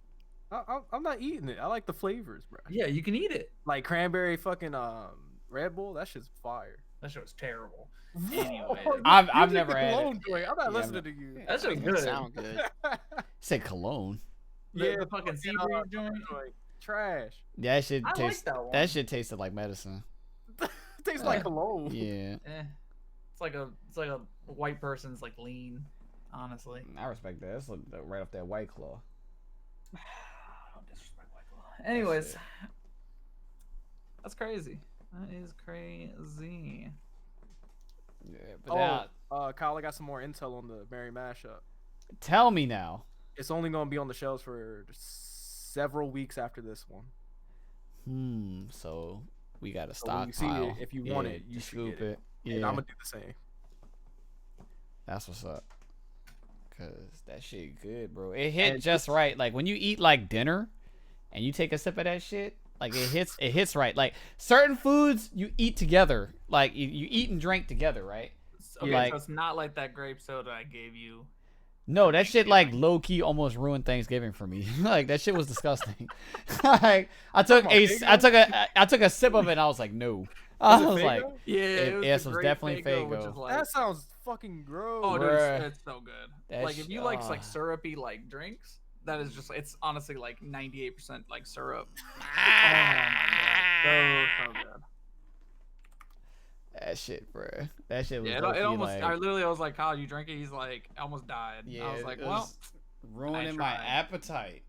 I'm not eating it. I like the flavors, bro. Yeah, you can eat it. Like cranberry fucking Red Bull. That shit's fire. That shit was terrible. Anyway, I've You never drink the had it. cologne joint. I'm not Yeah, listening to you. That shit was It good. sound good. Said cologne. The fucking sea breeze joint. Trash. That shit I like tastes. that one. That shit tasted like medicine. Tastes like cologne. Yeah, It's like a white person's like lean, honestly. I respect that. That's right off that White Claw. Don't disrespect White Claw. Anyways, that's crazy. That is crazy. Yeah, but now, Kyle, I got some more intel on the Merry Mashup. tell me now. It's only gonna be on the shelves for several weeks after this one. So we got a So when you see stockpile. it, if you want it, you just should scoop get it. And Yeah, I'm gonna do the same. that's what's up. Cause that shit good, bro. It hit And just right. Like when you eat like dinner, and you take a sip of that shit, like it hits right. Like certain foods you eat together, like you eat and drink together, right? Okay, Like- so it's not like that grape soda I gave you. No, that shit like low key almost ruined Thanksgiving for me. Like that shit was disgusting. Like I took a sip of it and I was like, no. I Was it was like, Faygo? Yeah, It- yes, the it was grape definitely which Faygo. is like, That sounds fucking gross. oh, dude, Bruh. it's so good. That Like if you like ah. syrupy like drinks, that is just it's honestly like 98% like syrup. So good. that shit, bro. That shit was Yeah, low-key, it almost. like, I literally was like, "Kyle, you drink it?" He's like, "I almost died." yeah, I was like, it "Well, was ruining my tried. appetite.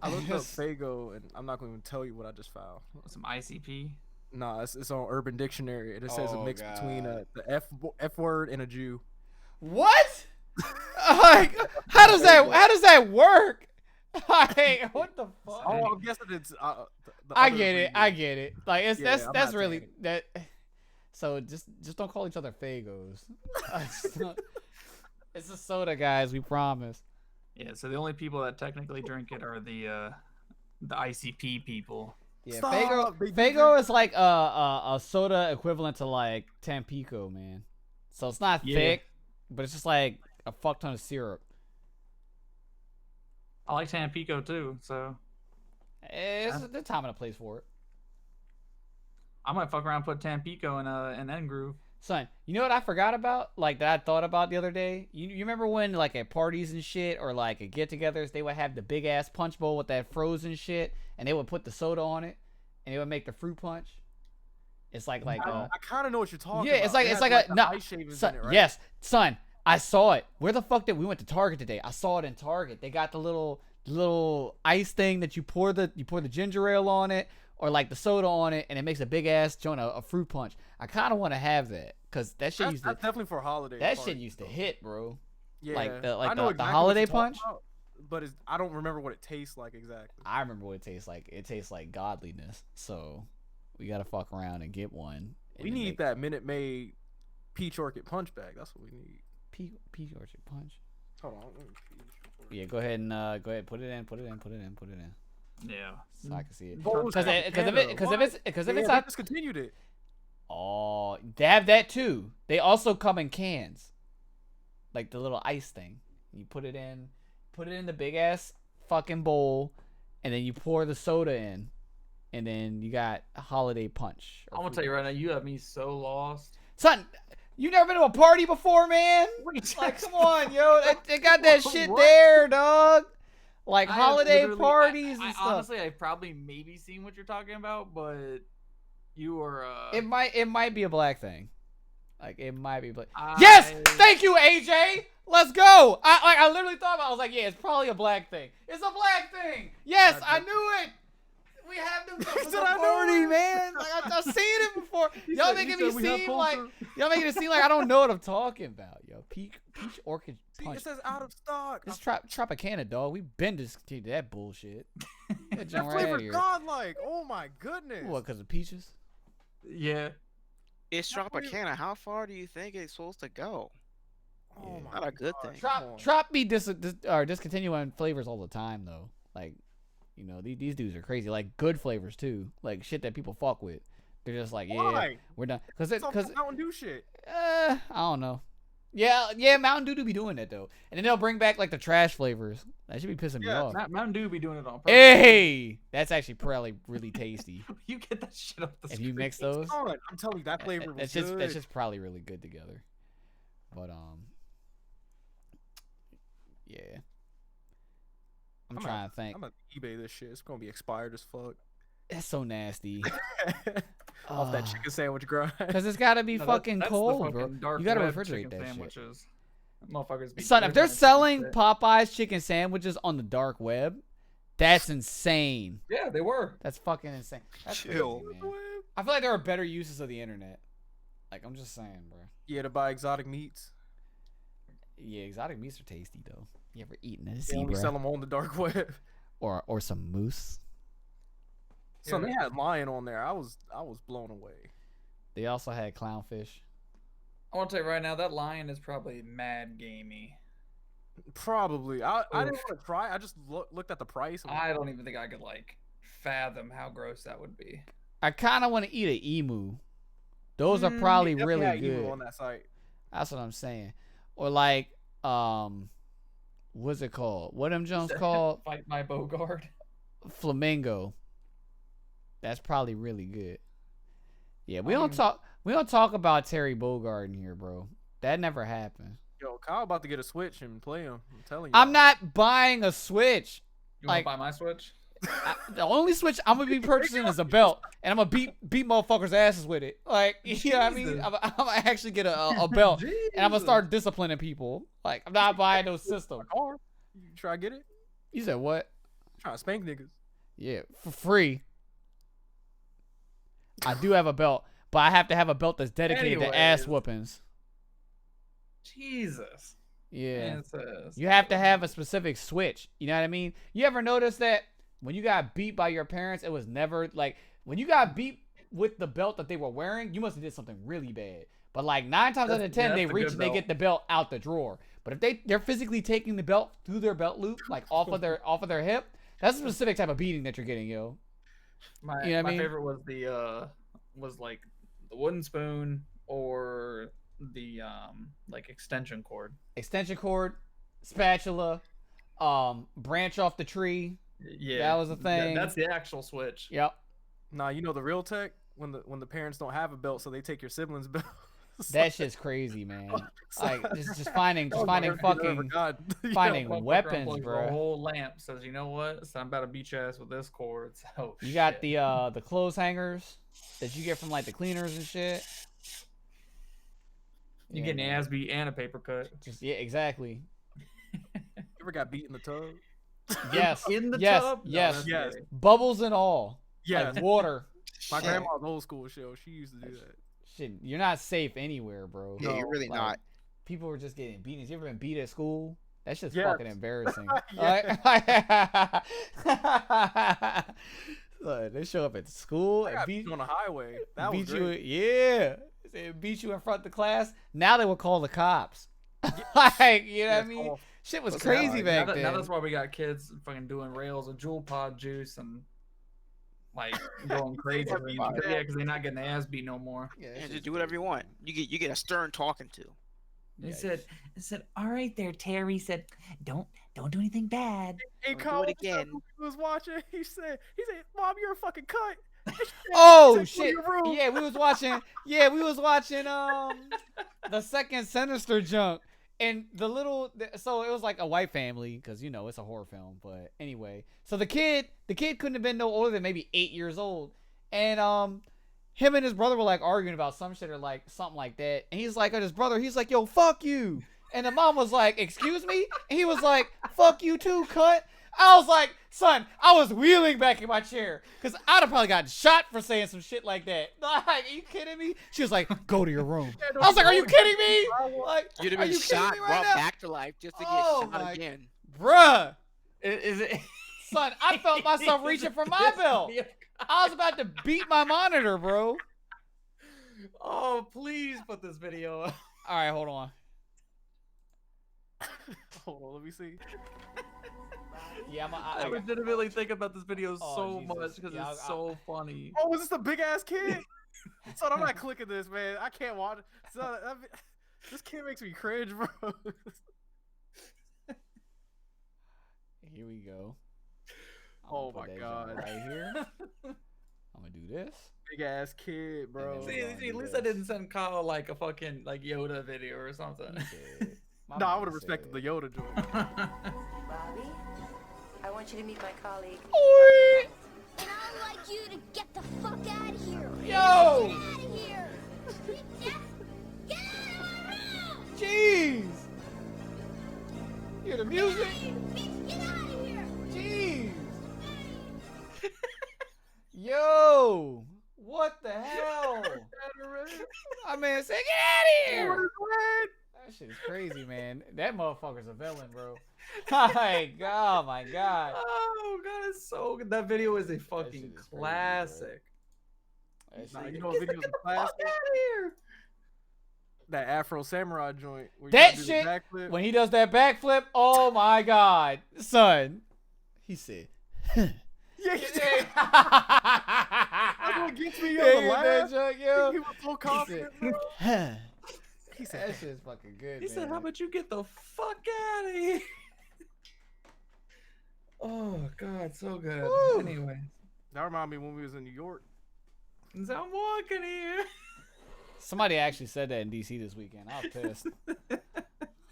I looked up Faygo, and I'm not going to tell you what I just found. some ICP." Nah, it's on Urban Dictionary, and it says a Oh, mix between God. the F word and a Jew. What? Like, how does that work? Like, what the fuck? Oh, I'm guessing it's. The I other get it. ingredient. I get it. Like it's Yeah, I'm that's not really saying that. So just don't call each other Fagos. It's a soda, guys. We promise. Yeah. So the only people that technically drink it are the ICP people. Yeah, Stop, Fago. they do Fago drink- is like a soda equivalent to like Tampico, man. So it's not Yeah. thick, but it's just like a fuck ton of syrup. I like Tampico too, so It's the time and a place for it. I might fuck around and put Tampico in an N groove. Son, you know what I forgot about? Like that I thought about the other day. You remember when like at parties and shit or like at get-togethers they would have the big ass punch bowl with that frozen shit and they would put the soda on it and they would make the fruit punch. It's like I kind of know what you're talking yeah, about. it's like It it's has, like a the no. ice shavings Son, in it, right? yes, son. I saw it. Where the fuck did we went to Target today? I saw it in Target. They got the little ice thing that you pour the ginger ale on it or like the soda on it, and it makes a big ass joint a fruit punch. I kind of want to have that because that shit used to That's definitely for a holiday. that party, shit used to though. hit, bro. Yeah, Like I know the exactly holiday what you're talking punch. about, but I don't remember what it tastes like exactly. I remember what it tastes like. It tastes like godliness. So we gotta fuck around and get one. And We then need make that Minute Maid peach orchid punch bag. That's what we need. peach orchard punch. Hold on. Let me see. Yeah, go ahead and put it in. Yeah. So I can see it. What was Because Tropicana? if Yeah, it's they not, discontinued it. oh, they have that too. They also come in cans, like the little ice thing. You put it in the big ass fucking bowl, and then you pour the soda in, and then you got a holiday punch. I'm gonna tell you right now, you have me so lost. Son, you never been to a party before, man? Like, come on, yo, they got that shit What? there, dog. Like I have holiday literally- parties I and stuff. honestly, I've probably maybe seen what you're talking about, but you are. It might be a black thing. Like it might be black. I- Yes, thank you, AJ. Let's go. I literally thought about it. I was like, yeah, it's probably a black thing. It's a black thing. Yes, I knew it. We have them for the said I knew party, it. man. Like I've seen it before. Y'all said- making he me said we have seem like culture. I don't know what I'm talking about, yo. Peach orchid See, punch. it says out of stock. It's Tropicana, dog. We've been discontinued that bullshit. That That junk right out flavor's here. godlike. Oh my goodness. What? Because of peaches? Yeah. It's That flavor- Tropicana. How far do you think it's supposed to go? Oh Yeah. my Not a good gosh, thing. come on. Trop be discontinuing flavors all the time though. Like, you know, these dudes are crazy. Like good flavors too. Like shit that people fuck with. They're just like, yeah, Why? we're done. Cause It's all Mountain Dew shit. I don't know. Yeah, Mountain Dew do be doing that though, and then they'll bring back like the trash flavors. That should be pissing me Yeah, off. Mountain Dew be doing it on purpose. Hey, that's actually probably really tasty. You get that shit off the If you screen. mix those, God, I'm telling you, that flavor was good. that's just probably really good together. But yeah. I'm trying to think. I'm gonna eBay this shit. It's gonna be expired as fuck. That's so nasty. Off that chicken sandwich grind. Cause it's gotta be No, fucking that's the cold, bro. fucking dark You gotta web refrigerate chicken that shit. sandwiches. Motherfuckers be Son, if they're delivering selling shit. Popeyes chicken sandwiches on the dark web, that's insane. Yeah, they were. That's fucking insane. That's Chill. crazy, man. I feel like there are better uses of the internet. Like I'm just saying, bro. Yeah, to buy exotic meats. Yeah, exotic meats are tasty though. You ever eaten a They only sell zebra them on the dark web. or some moose? So Yeah. they had lion on there. I was blown away. They also had clownfish. I want to tell you right now, that lion is probably mad gamey. Probably. I didn't Oof. want to try. I just looked at the price. I'm like, I don't even think I could like fathom how gross that would be. I kind of want to eat an emu. Those are probably definitely really had emu good. on that site. That's what I'm saying. Or like, what's it called? What them Jones called? Fight my Bogard. Flamingo. That's probably really good. Yeah, we I don't mean- talk. We don't talk about Terry Bogard in here, bro. That never happened. Yo, Kyle about to get a Switch and play him. I'm telling you. I'm not buying a Switch. You Like- want to buy my Switch? The only Switch I'm gonna be purchasing is a belt, and I'm gonna beat motherfuckers' asses with it. Like, you know what I mean? Jesus. I'm gonna actually get a belt, and I'm gonna Jesus. start disciplining people. Like, I'm not buying no system. Car. You try to get it? You said what? Try to spank niggas. Yeah, for free. I do have a belt, but I have to have a belt that's dedicated to ass Anyways. whoopings. Jesus. Yeah. Man, it's You have to have a specific switch. You know what I mean? You ever notice that when you got beat by your parents, it was never like when you got beat with the belt that they were wearing, you must have did something really bad. But like 9 times out of 10, That's they a reach good and they belt. get the belt out the drawer. But if they're physically taking the belt through their belt loop, like off of their hip, that's a specific type of beating that you're getting, yo. My, You know what I my mean? favorite was like the wooden spoon or the like extension cord. Extension cord, spatula, branch off the tree. Yeah, That was a thing. That's the actual switch. Yep. Nah, you know the real tech when the parents don't have a belt, so they take your siblings' belt. That shit's crazy, man. Like just finding Oh, finding my fucking God. finding Fuck, weapons, plugs the bro. whole lamp says, you know what? So I'm about to beat your ass with this cord. So You got the clothes hangers that you get from like the cleaners and shit. you Yeah, getting man. an ass beat and a paper cut. Just yeah, exactly. You ever got beat in the tub? Yes. In the yes. tub? No, Yes. that's Yes. gay. Bubbles and all. Yeah. Like water. My Shit. grandma's old school show. She used to do that. Shit, you're not safe anywhere, bro. Yeah, you're really Like, not. People were just getting beaten. You ever been beat at school? That's just Yes. fucking embarrassing. Yes. Like, they show up at school I and got beat beat on the highway. That was beat great. you. Yeah, they beat you in front of the class. Now they would call the cops. Like, you know what I That's mean? awful. Shit was What's crazy that? back now, then. now that's why we got kids fucking doing rails of jewel pod juice and like going crazy. Yeah. Yeah, because they're not getting the ass beat no more. Yeah, that And shit's just do whatever you want. You get a stern talking to. He Yeah, said, all right there, Terry. Said, don't do anything bad. Hey, Don't do Kyle, it what's that again. movie we was watching. He said, Mom, you're a fucking cunt. Oh He said, "Go to shit! your room." Yeah, we was watching. Yeah, we was watching. The second Sinister junk, and so it was like a white family because you know it's a horror film. But anyway, so the kid couldn't have been no older than maybe 8 years old, and him and his brother were like arguing about some shit or like something like that, and he's like, at his brother, he's like, yo, fuck you, and the mom was like, excuse me, and he was like, fuck you too, cunt. I was like, son, I was wheeling back in my chair because I'd have probably gotten shot for saying some shit like that. Like, are you kidding me? She was like, go to your room. I was like, are you kidding me? Like, You'd have are been you kidding shot, me right brought now? back to life just to get Oh shot my- again. Bruh, Is it? son, I felt myself reaching for my belt. I was about to beat my monitor, bro. Oh, please put this video up. All right, hold on. Hold on, let me see. Yeah, I legitimately think about this video Oh, so Jesus. much because Yeah, it's so funny. Oh, is this the big ass kid? Son, I'm not clicking this, man. I can't watch it. Son, this kid makes me cringe, bro. Here we go. I'm Oh gonna put my that God. junk right here. I'm gonna do this. Big ass kid, bro. And then See, we're gonna at do least I this. didn't send Kyle like a fucking like Yoda video or something. He said- my No, I man would have respected said- the Yoda joint. Bobby, I want you to meet my colleague. Oi! And I'd like you to get the fuck out of here. Yo! Get out of here. Get out of my room. Jeez! Hear the music? Bitch, get out of here. Jeez! Yo! What the hell? I mean, say get out of here! That shit is crazy, man. That motherfucker's a villain, bro. Like, oh my god. Oh god, it's so good. That video is a shit fucking is crazy, bro. classic. That Nah, shit- you know what videos are Fuck classic? out of here. That Afro Samurai joint. Where you That gotta do the shit, backflip. when he does that backflip, oh my god. Son. He said, Yeah, he did. yeah, That's what gets me on the laugh. yo. He was so confident, bro. He said, That shit's fucking good, He man. said, "How about you get the fuck out of here?" Oh god, so good. Woo. Anyway, that reminded me when we was in New York. so I'm walking here. Somebody actually said that in DC this weekend. I was pissed.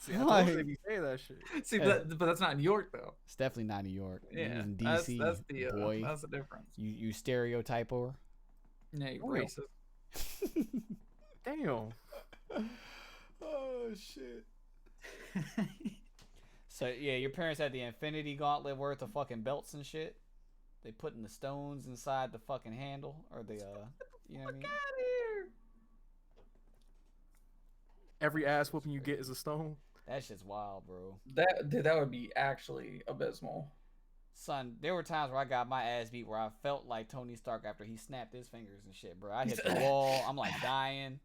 See, I told Like- you they be saying that shit. See, Yeah. but that's not New York though. It's definitely not New York. He was Yeah, in DC, that's the boy. that's the difference. You stereotype her. Yeah, you're Oh. racist. Damn. Oh shit. So yeah, your parents had the Infinity Gauntlet worth of fucking belts and shit. They putting the stones inside the fucking handle or the you know what I mean? Every ass whooping you get is a stone. That shit's wild, bro. That would be actually abysmal. Son, there were times where I got my ass beat where I felt like Tony Stark after he snapped his fingers and shit, bro. I hit the wall. I'm like dying.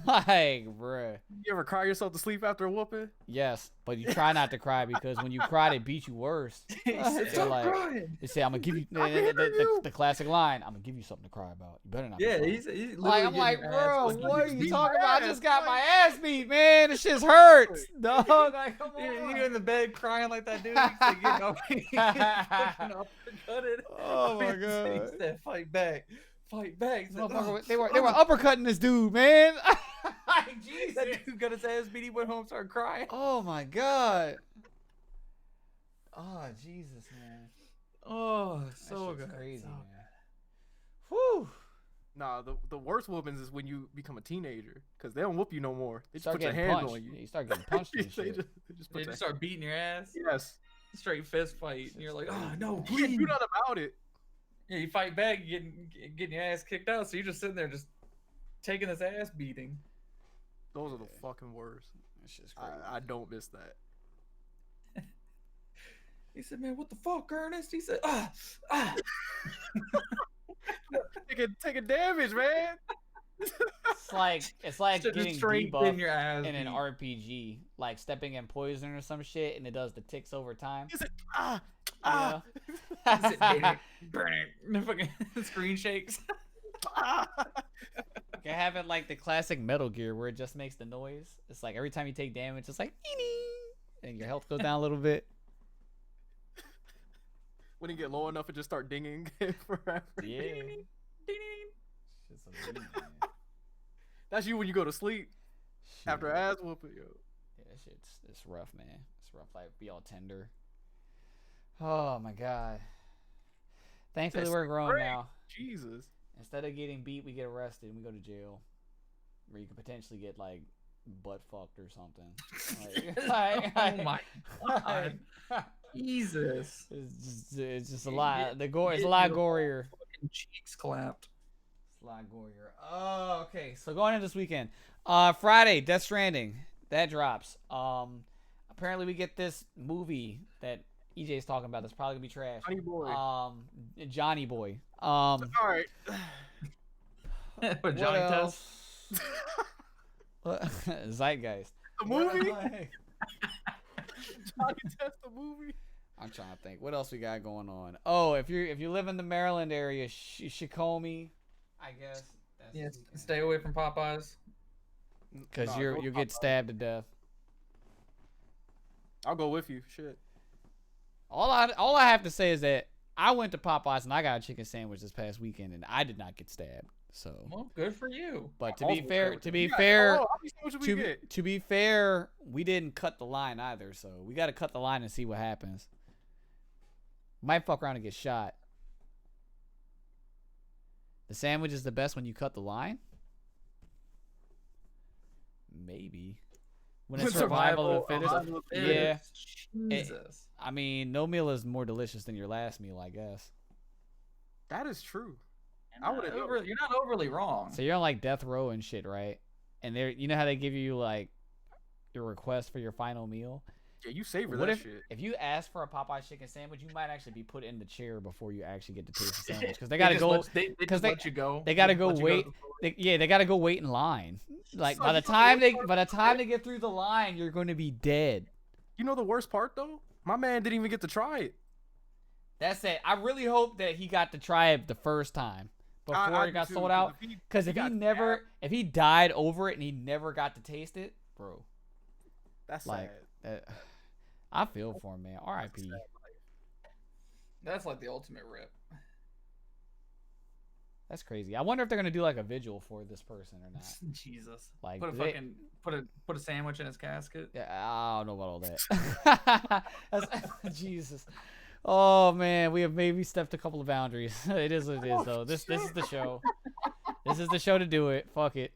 Like, bruh. You ever cry yourself to sleep after a whooping? Yes, but you try not to cry because when you cry, they beat you worse. They're Stop like, crying. they say, I'm gonna give you I can't hear you. the classic line. I'm gonna give you something to cry about. You better not. be Yeah, crying." he's like, literally I'm like, getting your ass bro, fucking what are you beat talking my about? I ass, just got my like- ass beat, man. This shit hurts, dog. Like, come on. You're in the bed crying like that dude. He's getting up, he's fucking uppercutted. Oh my He god. said, "Fight back, fight back." He said, Motherfucker, "Oh, they were uppercutting this dude, man. Like, Jesus. That dude got his ass beat. He went home, started crying. Oh my god. Oh Jesus, man. Oh, That so shit's good. crazy, so man. Whew. Nah, the worst whoopings is when you become a teenager, because they don't whoop you no more. They just Start put their getting hands punched. on you. Yeah, you start getting punched and they shit. just put They their just start beating your ass. Yes. Straight fist fight. And you're like, oh no, You can't please. do nothing about it. Yeah, you fight back, you getting your ass kicked out. So you're just sitting there, just taking this ass beating. Those are the fucking worst. That shit's crazy. I don't miss that. He said, "Man, what the fuck, Ernest?" He said, Taking damage, man. It's like Shit just getting straight in debuffed your ass in an beat. RPG, like stepping in poison or some shit, and it does the ticks over time. Is it? You Is it- know? burn it. The fucking screen shakes. You can have it like the classic Metal Gear where it just makes the noise. It's like every time you take damage, it's like, and your health goes down a little bit. When you get low enough, it just start dinging forever. Yeah. Ding, ding. Shit's a beat, man. That's you when you go to sleep after Shit. ass whooping, yo. Yeah, that shit's it's rough, man. It's rough. Like be all tender. Oh my god. Thankfully, That's we're grown great. now. Jesus. Instead of getting beat, we get arrested and we go to jail, where you could potentially get like butt fucked or something. Oh my god. Jesus. It's just a lot. The gore. It's a lot gorier. Fucking cheeks clapped. It's a lot gorier. Oh, okay. So going into this weekend, Friday, Death Stranding, that drops. Apparently we get this movie that EJ's talking about. That's probably gonna be trash. Johnny Boy. Johnny Boy. All right. But What Johnny else? Zeitgeist. The movie? Like- Johnny Test the movie? I'm trying to think. What else we got going on? Oh, if you live in the Maryland area, Shikomi, I guess. That's Yes. Stay away from Popeyes. because Nah, you'll go get Popeye. stabbed to death. I'll go with you. Shit. All I have to say is that I went to Popeyes and I got a chicken sandwich this past weekend and I did not get stabbed. So, Well, good for you. but to I'm be also fair, okay with to that. be You got- fair, how many sandwiches we get? to be fair, we didn't cut the line either. So we got to cut the line and see what happens. Might fuck around and get shot. The sandwich is the best when you cut the line? Maybe. When it's survival of the fittest. survival of the Yeah. Jesus. I mean, no meal is more delicious than your last meal, I guess. That is true. You're not would've known. you're not overly wrong. So you're on like death row and shit, right? And there, you know how they give you like your request for your final meal? Yeah, you savor What that if shit. if you ask for a Popeye chicken sandwich, you might actually be put in the chair before you actually get to taste the sandwich because they gotta just go. let- they because just they- let you go. they gotta just go let you wait. to the store. They gotta go wait in line. Like So by the you know time the they worst get through the line, you're going to be dead. You know the worst part though? My man didn't even get to try it. That's it. I really hope that he got to try it the first time before I it got do sold too, out. Because if he got never, if he died over it and he never got to taste it, bro, that's like sad. I feel for him, man. R.I.P. That's like the ultimate rip. That's crazy. I wonder if they're gonna do like a vigil for this person or not. Jesus. Like, Put a do they- fucking put a sandwich in his casket. Yeah, I don't know about all that. Jesus. Oh man, we have maybe stepped a couple of boundaries. It is what it is, though. This is the show. This is the show to do it. Fuck it.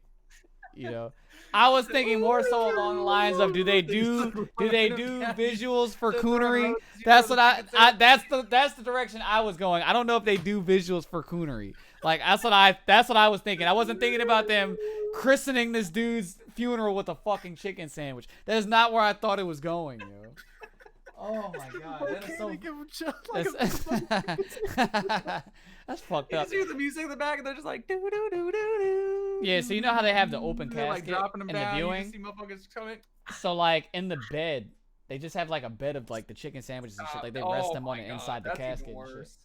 You know, I was thinking more so along the lines of do they do visuals for coonery? That's what that's the direction I was going. I don't know if they do visuals for coonery. Like that's what I was thinking. I wasn't thinking about them christening this dude's funeral with a fucking chicken sandwich. That is not where I thought it was going, yo. Oh my god, that is so. That's fucked You up. just hear the music in the back, and they're just like do do do do do. Yeah, so you know how they have the open They're, like casket dropping them in the down. You viewing? just see motherfuckers coming. So like in the bed, they just have like a bed of like the chicken sandwiches and shit. Like they rest Oh them on my it God, inside the that's even casket and shit. worse.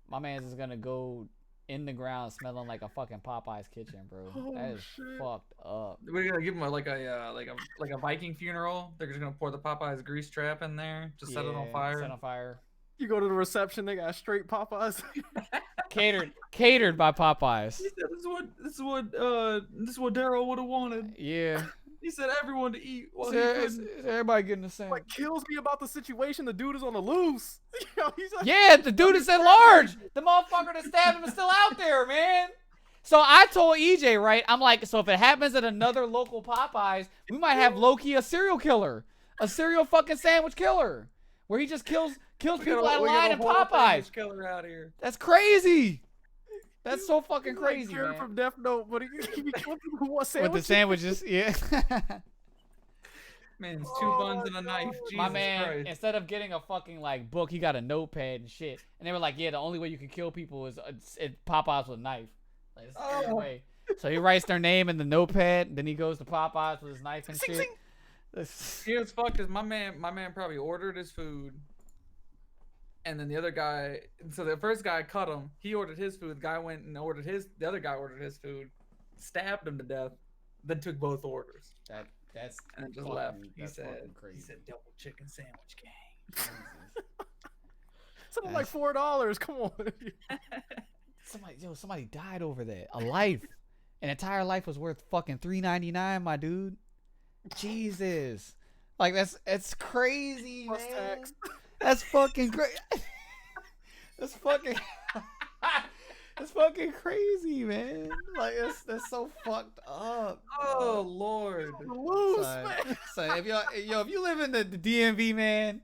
My man's is gonna go in the ground smelling like a fucking Popeye's kitchen, bro. Oh, That is shit. fucked up. We're gonna give him like a Viking funeral. They're just gonna pour the Popeyes grease trap in there, just set it on Yeah, fire. Set on fire. You go to the reception, they got straight Popeyes. Catered by Popeyes. He said, this is what Daryl would have wanted. Yeah. He said everyone to eat. Well, Is everybody getting the same? What kills me about the situation, the dude is on the loose. He's like, Yeah, the dude is at large. The motherfucker that stabbed him is still out there, man. So I told EJ, right? I'm like, so if it happens at another local Popeyes, we might have Loki a serial killer, a serial fucking sandwich killer, where he just kills people out of line in Popeyes. Killer out here. That's crazy. That's so fucking crazy, Jared man. from Death Note, but he killed people who want With sandwiches. the sandwiches, yeah. Man, it's 2 buns and a knife. Jesus My man, Christ. instead of getting a fucking like book, he got a notepad and shit. And they were like, yeah, the only way you can kill people is at Popeyes with a knife. Like, it's the only way. So he writes their name in the notepad, then he goes to Popeyes with his knife and shit. You know what's fucked is my man probably ordered his food, and then the other guy. So the first guy cut him. He ordered his food. The guy went and ordered his. The other guy ordered his food, stabbed him to death, then took both orders That's and then just fucking- left. that's fucking crazy. He said double chicken sandwich gang. Something like $4. Come on. Somebody died over that. A life. An entire life was worth fucking $3.99, my dude. Jesus. Like it's crazy, Plus man. tax. That's fucking crazy. That's fucking that's fucking crazy, man. Like that's so fucked up. Oh Lord! Loose, Son, man. son, if you live in the DMV, man,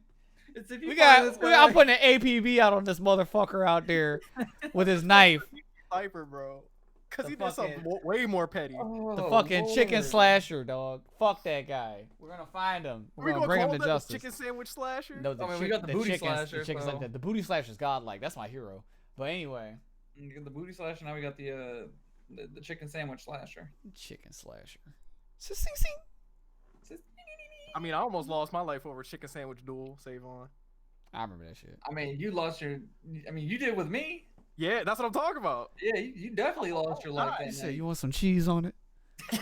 It's if you we find this guy- I'm putting an APB out on this motherfucker out there with his knife. Sniper, bro. Because The he did something fucking- way more petty. The Oh, fucking chicken Lord. slasher, dog. Fuck that guy. We're gonna find him. We're gonna bring him call to that justice. Chicken sandwich slasher? No, the I mean, we got the booty chickens, slasher, The chickens so- like that. The booty slasher's godlike. That's my hero. But anyway, You got the booty slasher. Now we got the chicken sandwich slasher. chicken slasher. Sing, sing. I mean, I almost lost my life over a chicken sandwich duel, save on. I remember that shit. I mean, you lost your. I mean, you did with me. Yeah, that's what I'm talking about. Yeah, you definitely lost your life You that said night. you want some cheese on it? Did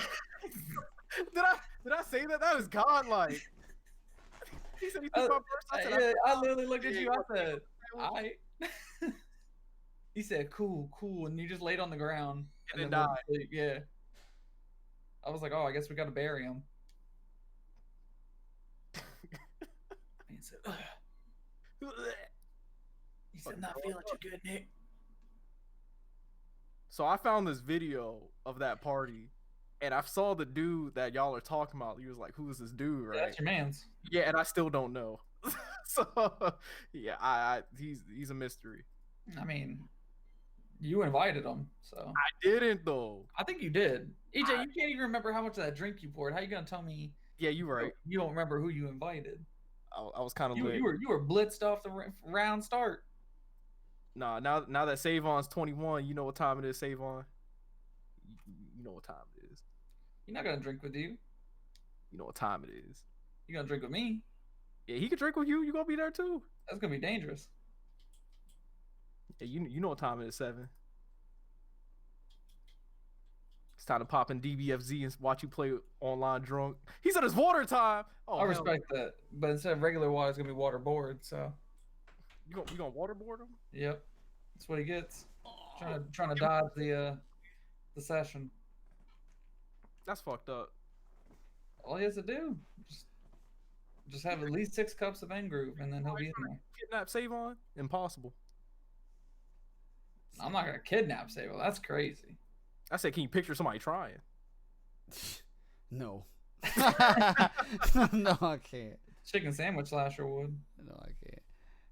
I say that? That is godlike. He said he took my purse. I said, I literally looked at you. I said, "I." He said, "Cool, cool," and you just laid on the ground And then went to sleep. Yeah. I was like, "Oh, I guess we got to bury him." He said, "Ugh." He said, "Not feeling too good, Nick." So I found this video of that party, and I saw the dude that y'all are talking about. He was like, "Who is this dude?" Yeah, Right? that's your man's. Yeah, and I still don't know. So yeah, he's a mystery. I mean, you invited him, so I didn't though. I think you did. EJ, you can't even remember how much of that drink you poured. How you gonna tell me Yeah, you right. you don't remember who you invited? I was kind of You lit. were blitzed off the round start. Nah, now that Savon's 21, you know what time it is, Savon. You know what time it is. You're not gonna drink with you. You know what time it is. You're gonna drink with me. Yeah, he could drink with you. You gonna be there too. That's gonna be dangerous. Yeah, you know what time it is, 7. It's time to pop in DBFZ and watch you play online drunk. He said it's water time. Oh, I respect that, but instead of regular water, it's gonna be waterboard. So, You gonna waterboard him? yep, that's what he gets. Trying to dodge the session. That's fucked up. All he has to do, just have at least 6 cups of N Groove, and then he'll be in there. Kidnap Savon? Impossible. I'm not gonna kidnap Sable. That's crazy. I said, can you picture somebody trying? No. No, I can't. Chicken sandwich slasher would. No, I can't.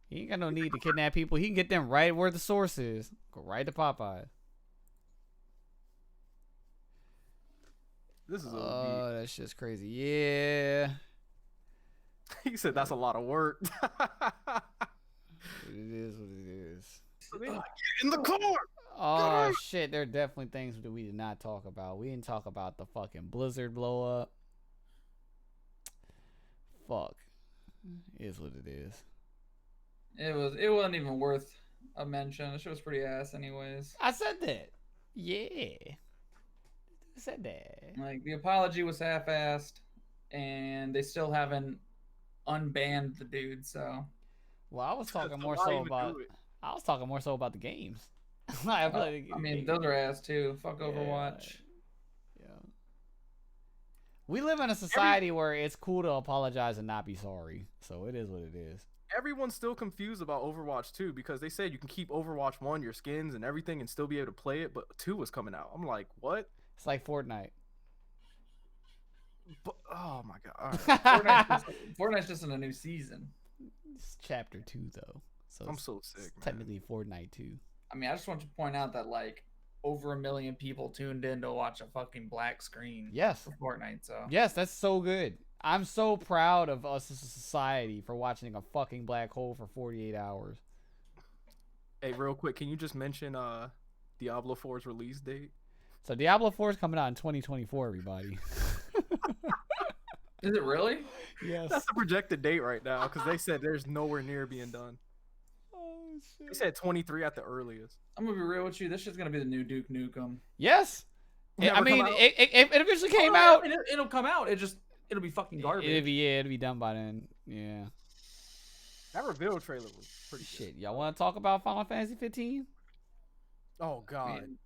He ain't got no need to kidnap people. He can get them right where the source is. Go right to Popeye. This is OD. Oh, that shit's crazy. Yeah. He said that's a lot of work. It is what it is. Get in the car. Oh shit, there are definitely things that we did not talk about. We didn't talk about the fucking Blizzard blow up. Fuck. Is what it is. It wasn't even worth a mention. The shit was pretty ass anyways. I said that. Yeah. I said that. Like the apology was half-assed, and they still haven't unbanned the dude. So Well, I was talking more Why so even about. do it? I was talking more so about the games. I, feel like I mean, those are ass too. Fuck Yeah. Overwatch. Yeah. We live in a society where it's cool to apologize and not be sorry. So it is what it is. Everyone's still confused about Overwatch 2 because they said you can keep Overwatch 1, your skins and everything, and still be able to play it, but 2 was coming out. I'm like, what? It's like Fortnite. But, oh my god! All right. Fortnite's just in a new season. It's chapter 2 though. So I'm it's, so sick, it's man. technically Fortnite 2. I mean, I just want to point out that like over 1 million people tuned in to watch a fucking black screen. Yes. For Fortnite, so. Yes, that's so good. I'm so proud of us as a society for watching a fucking black hole for 48 hours. Hey, real quick, can you just mention Diablo 4's release date? So Diablo 4 is coming out in 2024, everybody. Is it really? Yes. That's the projected date right now because they said there's nowhere near being done. Oh, They shit. said 23 at the earliest. I'm gonna be real with you. This shit's gonna be the new Duke Nukem. Yes. I Never mean, come out? it eventually came Oh, out. I mean, it'll come out. It'll be fucking garbage. It'll be done by then. Yeah. That reveal trailer was pretty good. Shit, y'all want to talk about Final Fantasy 15? Oh god. Man.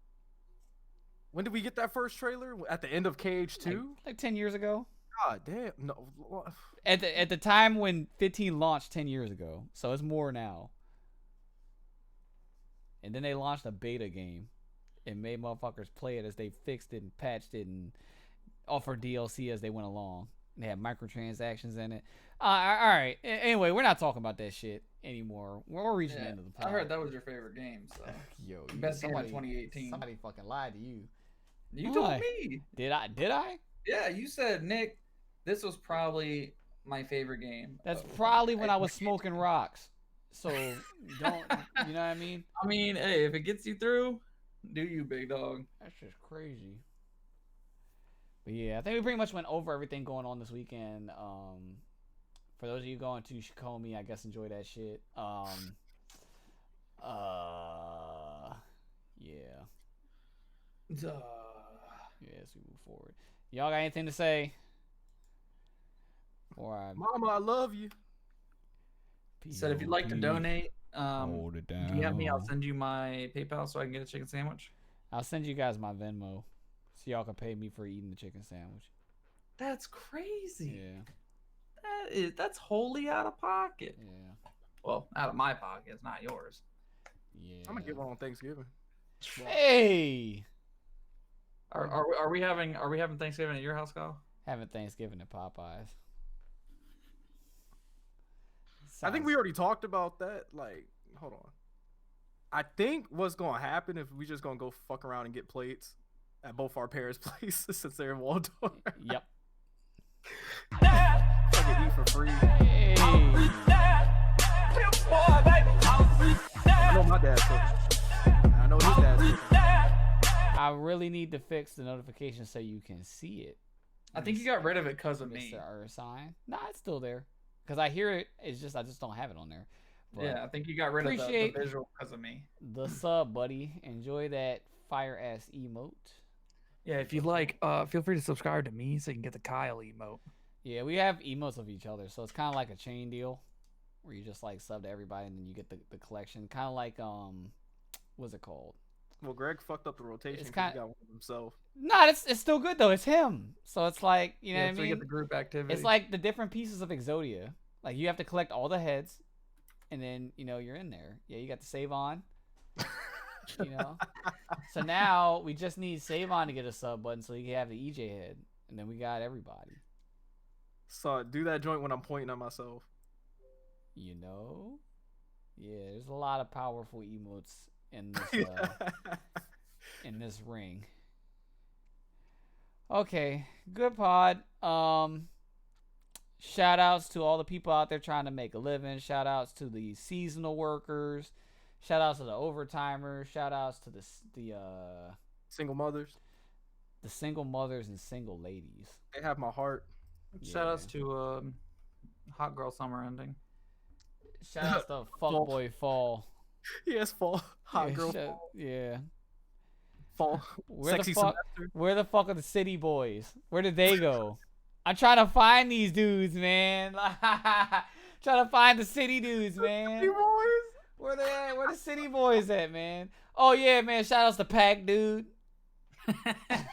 When did we get that first trailer? At the end of KH2? Like 10 years ago. God damn. No. At the time when 15 launched 10 years ago, so it's more now. And then they launched a beta game and made motherfuckers play it as they fixed it and patched it and offered DLC as they went along. They had microtransactions in it. All right. Anyway, we're not talking about that shit anymore. We're reaching the Yeah, end of the pod. I heard that was your favorite game. So Yo, best game of somebody, 2018. Somebody fucking lied to you. You Why? told me. Did I? Yeah, you said, Nick, this was probably my favorite game. That's probably when I was smoking rocks. So don't, you know what I mean? I mean, hey, if it gets you through, do you, big dog? That's just crazy. But yeah, I think we pretty much went over everything going on this weekend. For those of you going to Shikomi, I guess enjoy that shit. Yeah. Duh. Yeah, as we move forward. Y'all got anything to say? Or I Mama, I love you. Said if you'd like to donate, hold it down. DM me. I'll send you my PayPal so I can get a chicken sandwich. I'll send you guys my Venmo so y'all can pay me for eating the chicken sandwich. That's crazy. Yeah. That's wholly out of pocket. Yeah. Well, out of my pocket, it's not yours. Yeah. I'm gonna get one on Thanksgiving. Hey. Are we having Thanksgiving at your house, Kyle? Having Thanksgiving at Popeyes. I think we already talked about that. Like, hold on. I think what's gonna happen if we just gonna go fuck around and get plates at both our parents' places since they're in Waldorf. Yep. Fucking eat for free. Hey. I know my dad's cooking. I know his dad's cooking. I really need to fix the notification so you can see it. I think you got rid of it because of me. Mr. Ursign. Nah, it's still there. Because I hear it. It's just I just don't have it on there. But Yeah, I think you got rid of the appreciate visual because of me. the sub, buddy. Enjoy that fire ass emote. Yeah, if you like, feel free to subscribe to me so you can get the Kyle emote. Yeah, we have emotes of each other, so it's kind of like a chain deal, where you just like sub to everybody and then you get the collection. Kind of like what's it called? Well, Greg fucked up the rotation It's because kind- he got one himself. Nah, it's still good though. It's him, so it's like you know Yeah, what I so you mean. get the group activity. It's like the different pieces of Exodia. Like you have to collect all the heads, and then you know you're in there. Yeah, you got to save on. You know. So now we just need save on to get a sub button so you can have the EJ head, and then we got everybody. So do that joint when I'm pointing at myself. You know. Yeah, there's a lot of powerful emotes in this in this ring. Okay, good pod. Shout outs to all the people out there trying to make a living. Shout outs to the seasonal workers. Shout outs to the overtimers. Shout outs to the Single mothers. single mothers and single ladies. They have my heart. Shout outs to Hot Girl Summer ending. Shout outs to Fuckboy Fall. Yes, fall. Hot Yeah, girl. yeah. Fall. Where Sexy the fuck? semester. Where the fuck are the city boys? Where did they go? I'm trying to find these dudes, man. Trying to find the city dudes, City man. boys. Where they at? Where the city boys at, man? Oh yeah, man. Shout outs to Pack Dude.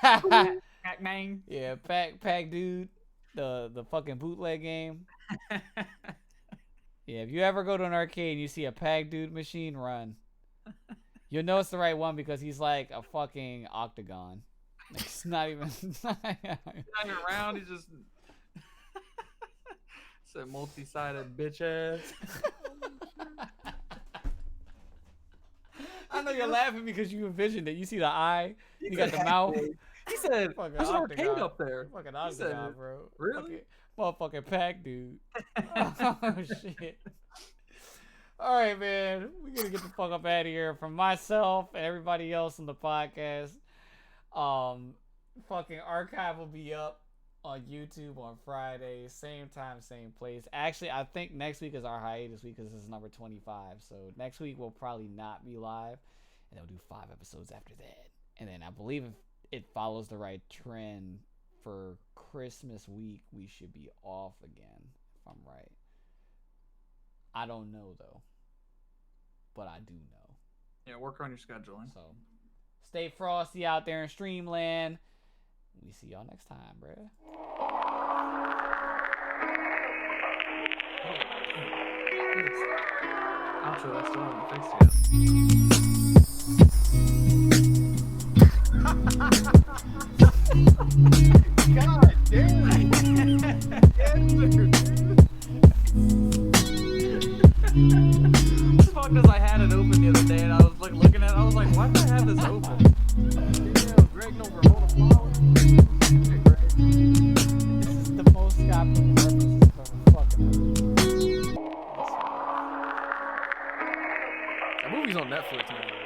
Pac-Man. Yeah, Pack Dude. The fucking bootleg game. Yeah, if you ever go to an arcade and you see a Pack Dude machine, run. You'll know it's the right one because he's like a fucking octagon. Like, it's not even. Not even around. He's just. It's a multi-sided bitch ass. I know you're laughing because you envisioned it. You see the eye, you got the mouth. He said, Fucking "There's an arcade octagon. up there." Fucking He said, octagon, bro. "Really?" Motherfucking Pack Dude. Oh shit. All right, man. We're gonna get the fuck up out of here. From myself and everybody else on the podcast. Fucking archive will be up on YouTube on Friday, same time, same place. Actually, I think next week is our hiatus week because this is number 25. So next week we'll probably not be live, and we'll do 5 episodes after that. And then I believe if it follows the right trend for Christmas week, we should be off again, if I'm right. I don't know though, but I do know. Yeah, work on your scheduling. So stay frosty out there in Streamland. We see y'all next time, bruh. Outro, I still haven't fixed yet. God damn. Fuck, because I had it open the other day and I was like looking at it. I was like, why do I have this open? Damn, Greg no Ramona Flower. Hey, Greg. This is the most Scott Pilgrim references I've ever fucking heard. That movie's on Netflix now.